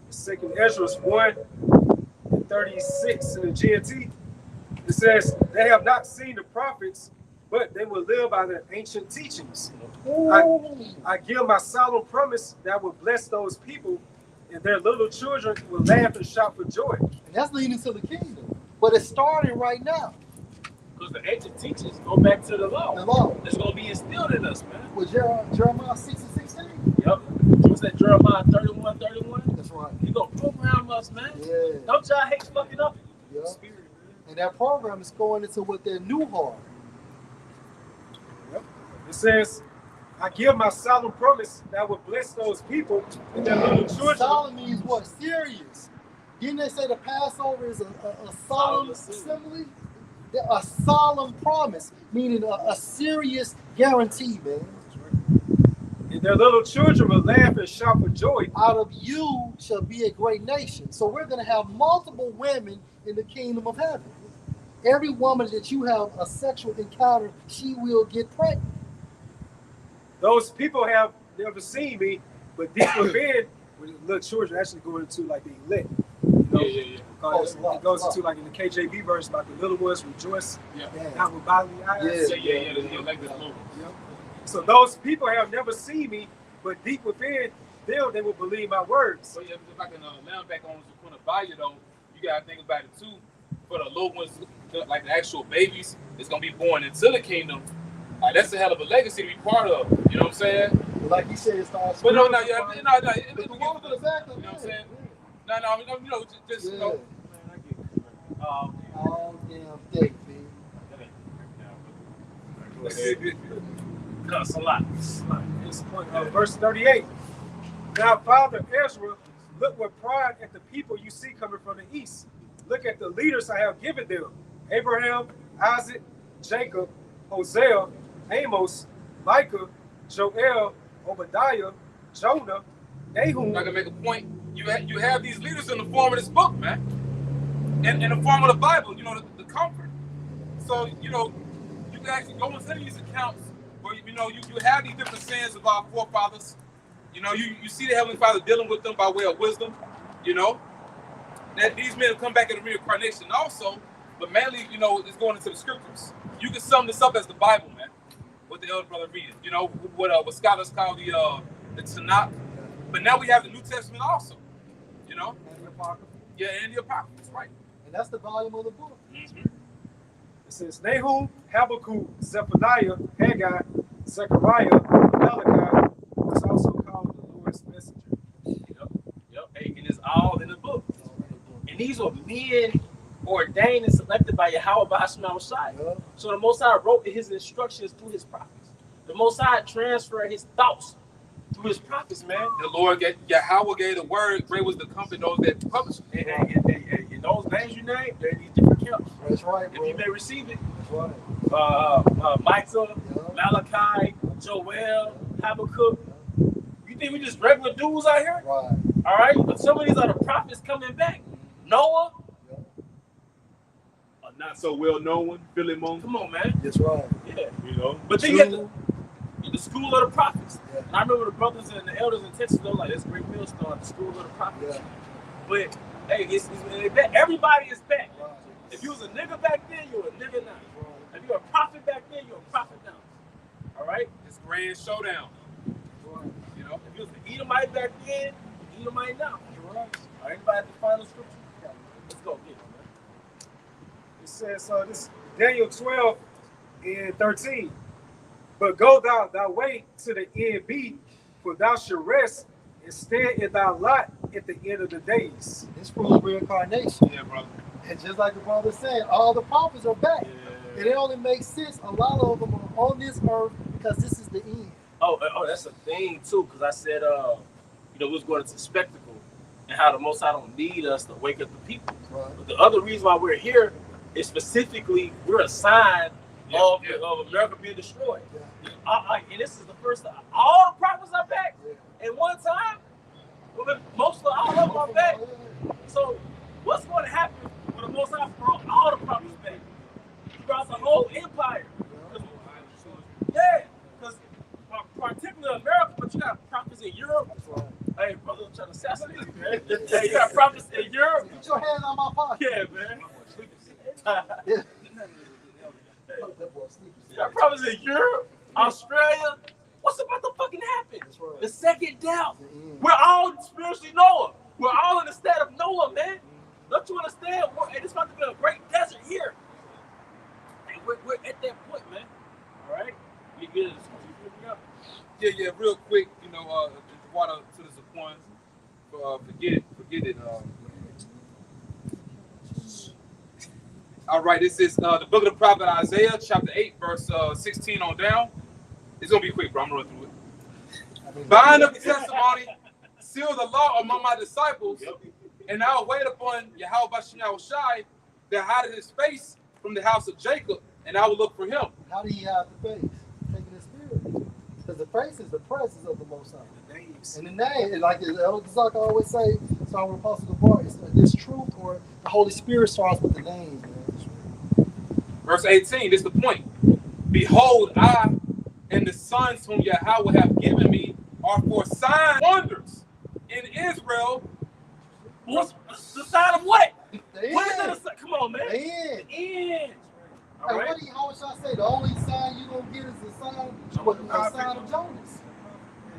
Second Ezra 1:36 in the GNT. It says, they have not seen the prophets, but they will live by their ancient teachings. Ooh. I give my solemn promise that I will bless those people, and their little children will laugh and shout for joy. And that's leading to the kingdom. But it's starting right now. Because the ancient teachings go back to the law. The law. It's going to be instilled in us, man. With Jeremiah 6 and 16. Yep. What's that, Jeremiah 31:31? That's right. He going to program us, man. Yeah. Don't y'all hate fucking up? Yeah. Spirit, man. And that program is going into what their new heart. It says, I give my solemn promise that I will bless those people and their little children. Solemn means what? Serious. Didn't they say the Passover is a solemn assembly? A solemn promise, meaning a serious guarantee, man. And their little children will laugh and shout for joy. Out of you shall be a great nation. So we're going to have multiple women in the kingdom of heaven. Every woman that you have a sexual encounter, she will get pregnant. Those people have never seen me, but deep within, when the little children actually go into like the elect. You know? Yeah. It goes into like in the KJV verse about the little ones rejoice, Yeah. not with bodily eyes. Yeah. Like this movie. So those people have never seen me, but deep within them, they will believe my words. So yeah, if I can land back on the point of value though, you gotta think about it too. For the little ones, like the actual babies, that's gonna be born into the kingdom. Like that's a hell of a legacy to be part of. You know what I'm saying? Like you said, it starts. But no. The one for the back of You know what I'm saying? Yeah. No, you know, just you know. All damn day, man. Cuss a lot. It's verse 38. Now, Father Ezra, look with pride at the people you see coming from the east. Look at the leaders I have given them: Abraham, Isaac, Jacob, Hosea, Amos, Micah, Joel, Obadiah, Jonah, Nahum. I'm gonna make a point. You have these leaders in the form of this book, man, and in the form of the Bible. You know, the comfort. So you know, you can actually go into these accounts where you know you have these different sayings of our forefathers. You know, you see the Heavenly Father dealing with them by way of wisdom. You know, that these men come back in the reincarnation also, but mainly, you know, it's going into the scriptures. You can sum this up as the Bible, man. What the elder brother reading, you know, what scholars call the Tanakh. But now we have the New Testament also, you know. And the Apocrypha. Yeah, and the Apocrypha, right. And that's the volume of the book. Mm-hmm. It says Nahum, Habakkuk, Zephaniah, Haggai, Zechariah, Malachi, was also called the Lord's messenger. Yep. Hey, and it's all in the book. And these are men ordained and selected by Yahweh Ba'ashim Shai. Yep. So the Most High wrote his instructions through his prophets. The Most High transferred his thoughts through his prophets, man. The Lord Yahweh gave the word. Great was the comfort those that published. And those names you named, they're in these different camps. That's right, If bro. you may receive it, That's right. Micah, Malachi, Joel, Habakkuk. You think we just regular dudes out here? Right. All right, but some of these are the prophets coming back. Noah, Not so well known, Philemon. come on, man. That's right. Yeah. You know, But then you have the school of the prophets. Yeah. And I remember the brothers and the elders in Texas, they were like, that's Great Millstone, the school of the prophets. Yeah. But hey, it's back. Everybody is back. Right. If you was a nigga back then, you're a nigga now. If you're a prophet back then, you're a prophet now. All right? It's grand showdown. Right. You know. If you was an Edomite back then, you're Edomite now. Right. All right, anybody have the final scripture? Let's go get it, man. It says, this Daniel 12 and 13. But go thou thy way to the end be, for thou shalt rest and stand in thy lot at the end of the days. This proves reincarnation. Yeah, brother. And just like the brother said, all the prophets are back. And it only makes sense. A lot of them are on this earth because this is the end. Oh, that's a thing too, because I said, we was going into spectacle and how the Most High don't need us to wake up the people. Right. But the other reason why we're here is specifically we're a sign of America being destroyed. Yeah. And this is the first time all the prophets are back at one time. Well, most of all of them are back. So what's going to happen when the Most High brought all the prophets back? He brought the whole empire. Yeah, because particularly America, but you got prophets in Europe. Hey, brother, I'm trying to assassinate you, man. Hey, you got prophets in Europe. Put your hands on my pocket. Yeah, man. Yeah. That boy sleeping. You got I was in Europe, Australia. What's about to fucking happen? right. The second death. The end. We're all spiritually Noah. We're all in the state of Noah, man. Don't you understand? It's about to be a great desert here. And we're at that point, man. All right? You good? Yeah, real quick, you know, water to the point. Forget it. All right, this is the book of the prophet Isaiah, chapter 8, verse 16 on down. It's going to be quick, bro. I'm going to run through it. Bind up the testimony, seal the law among my disciples, and I will wait upon Yahweh Bashem Shai that hideth his face from the house of Jacob, and I will look for him. How do you have the face? Taking the spirit. Because the face is the presence of the Most High. The names. And the name, and like Elder Zaka always say, starting with Apostle Gabar, it's this truth or the Holy Spirit starts with the name, man. Verse 18, this is the point. Behold, I and the sons whom Yahweh have given me are for signs and wonders in Israel. What's the sign of what? The What is end. that? Come on, man. The end. The end. All Hey, right. what do you always try to say? The only sign you're going to get is the sign of Jonas.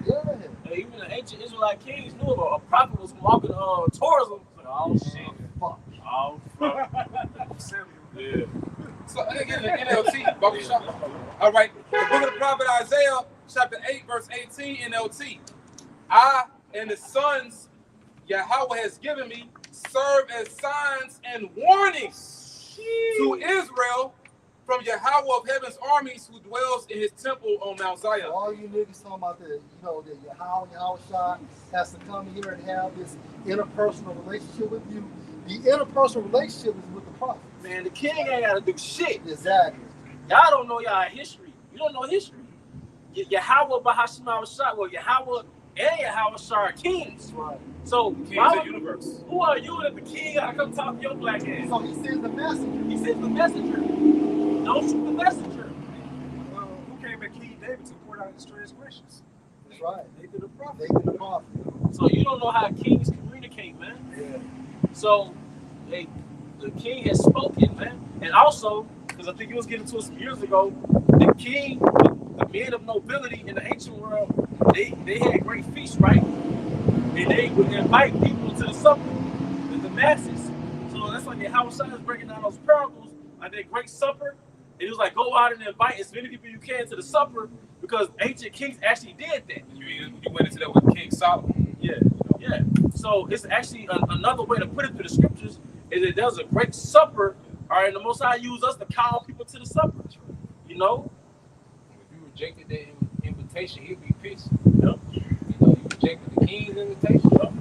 Yeah. Hey, even the ancient Israelite kings knew a prophet was walking towards them. Oh, shit. Fuck. Oh, fuck. Yeah. So again, the NLT, barbershop. All right, the book of the prophet Isaiah, chapter 8, verse 18, NLT. I and the sons Yahweh has given me serve as signs and warnings to Israel from Yahweh of heaven's armies who dwells in his temple on Mount Zion. All you niggas talking about that Yahweh Shai has to come here and have this interpersonal relationship with you. The interpersonal relationship is with the prophet. Man, the king ain't got to do shit. Exactly. Y'all don't know y'all history. You don't know history. Yahweh Bahashim Shai, well, Yahweh and Yahweh Shai are kings. That's right. So, Kings of the universe. who are you that the king got to come talk to your black ass? So he sends the messenger. He sends the messenger. Don't shoot the messenger. Who came at King David to pour out his transgressions? That's right. Nathan the prophet. Nathan the prophet. So you don't know how kings communicate, man. Yeah. So, the king has spoken, man. And also, because I think you was getting to it some years ago, the king, the men of nobility in the ancient world, they had great feasts, right? And they would invite people to the supper, the masses. So that's like the Howard is breaking down those parables, like that great supper. And it was like, go out and invite as many people you can to the supper, because ancient kings actually did that. You went into that with King Solomon. Yeah. So it's actually another way to put it through the scriptures is that there's a great supper, all right, and the Most High used us to call people to the supper. You know? If you rejected that invitation, he'd be pissed. Yep. You know, you rejected the king's invitation. Yep.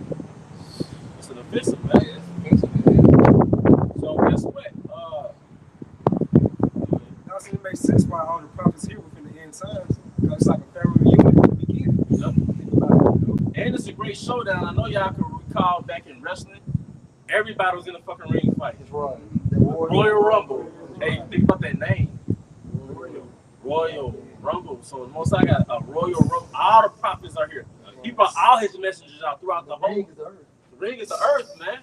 It's an offensive, man. Yeah, it's offensive. So guess what? Now, it makes sense why all the prophets here within the end times, because it's like a family unit from the beginning. Yep. Think about it, you know? And it's a great showdown. I know y'all can recall back in wrestling, everybody was in a fucking ring fight. That's right. Royal Rumble. Hey, think about that name. Royal Rumble. So the Most I got a Royal Rumble. All the prophets are here. He brought all his messengers out throughout the whole. ring is the earth. The ring is the earth, man.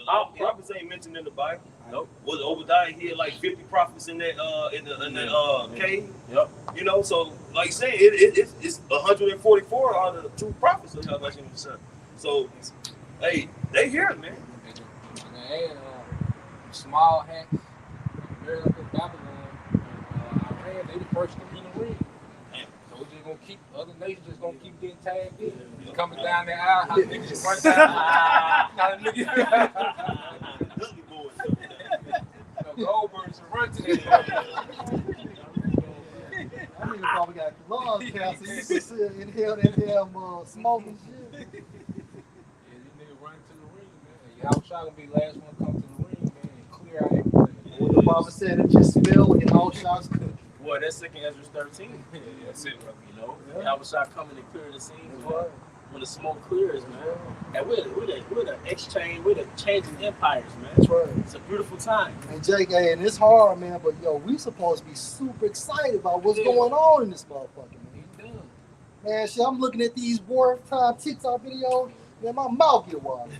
All prophets ain't mentioned in the Bible. Nope. Was Obadiah he had like 50 prophets in that cave? Yep. You know, so like you say, it's 144 are the true prophets of Yahweh Hashem Son. So hey, they here, man. And small hats, very like in Babylon, Iran, they the first to be in the ring. So we're just gonna keep other nations just gonna keep getting tagged in. Just coming down the aisle, how niggas just run down. How the niggas Dudley boys. Goldberg just run to this. I nigga probably got lung cancer. You can sit and inhale that damn smoke and shit. Yeah, these niggas running to the ring, man. Y'all try gonna be the last one to come to the ring, man, and clear out everything. What the Bible said, it just smell and all shots cook. Boy, that's second Ezra 13. Yeah, that's it, bro. You know, Yeah. Yahweh shall come in and clear the scenes, That's man. right. When the smoke clears, man. And we're the exchange, we're the changing empires, man. That's right. It's a beautiful time. And Jake, hey, and it's hard, man, but yo, we supposed to be super excited about what's Yeah. going on in this motherfucker, man. He done. Man, shit, I'm looking at these wartime TikTok videos, man, my mouth get watery.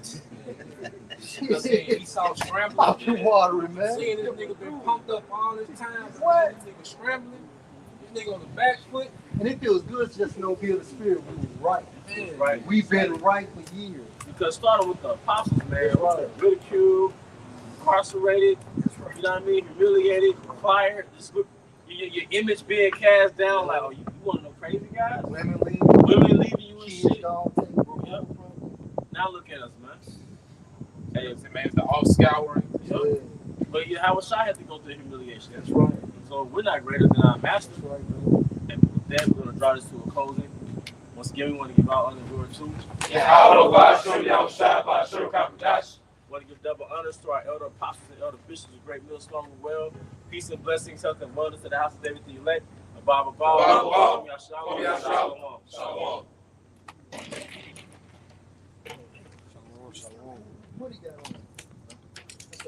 Because he saw scrambling. Mouth get watery, man. Seeing this nigga been pumped up all this time. What? This nigga scrambling. nigga on the back foot. And it feels good just to know be the spirit we was right. Man, Right. We've been right for years. Because starting with the apostles, man, That's right. ridiculed, incarcerated, you know what I mean, humiliated, fired, your image being cast down, like, oh, you one of them crazy guys? Women leaving, Women leaving you and kids shit. gone, taking broke Yep. from. Now look at us, man. Hey, man, it's the all scouring. Yeah, but you Howard Shah had to go through humiliation. that's right. So we're not greater than our master. That's right, man. And with that, we're going to draw this to a closing. Once again, we want to give our honor word too. Want to give double honors to our elder apostles and elder bishops of Great Millstone and well. Peace and blessings, health and wonders to the house of David the elect. Abba, Shalom. Shalom. Shalom. What do you got on?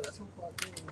That's what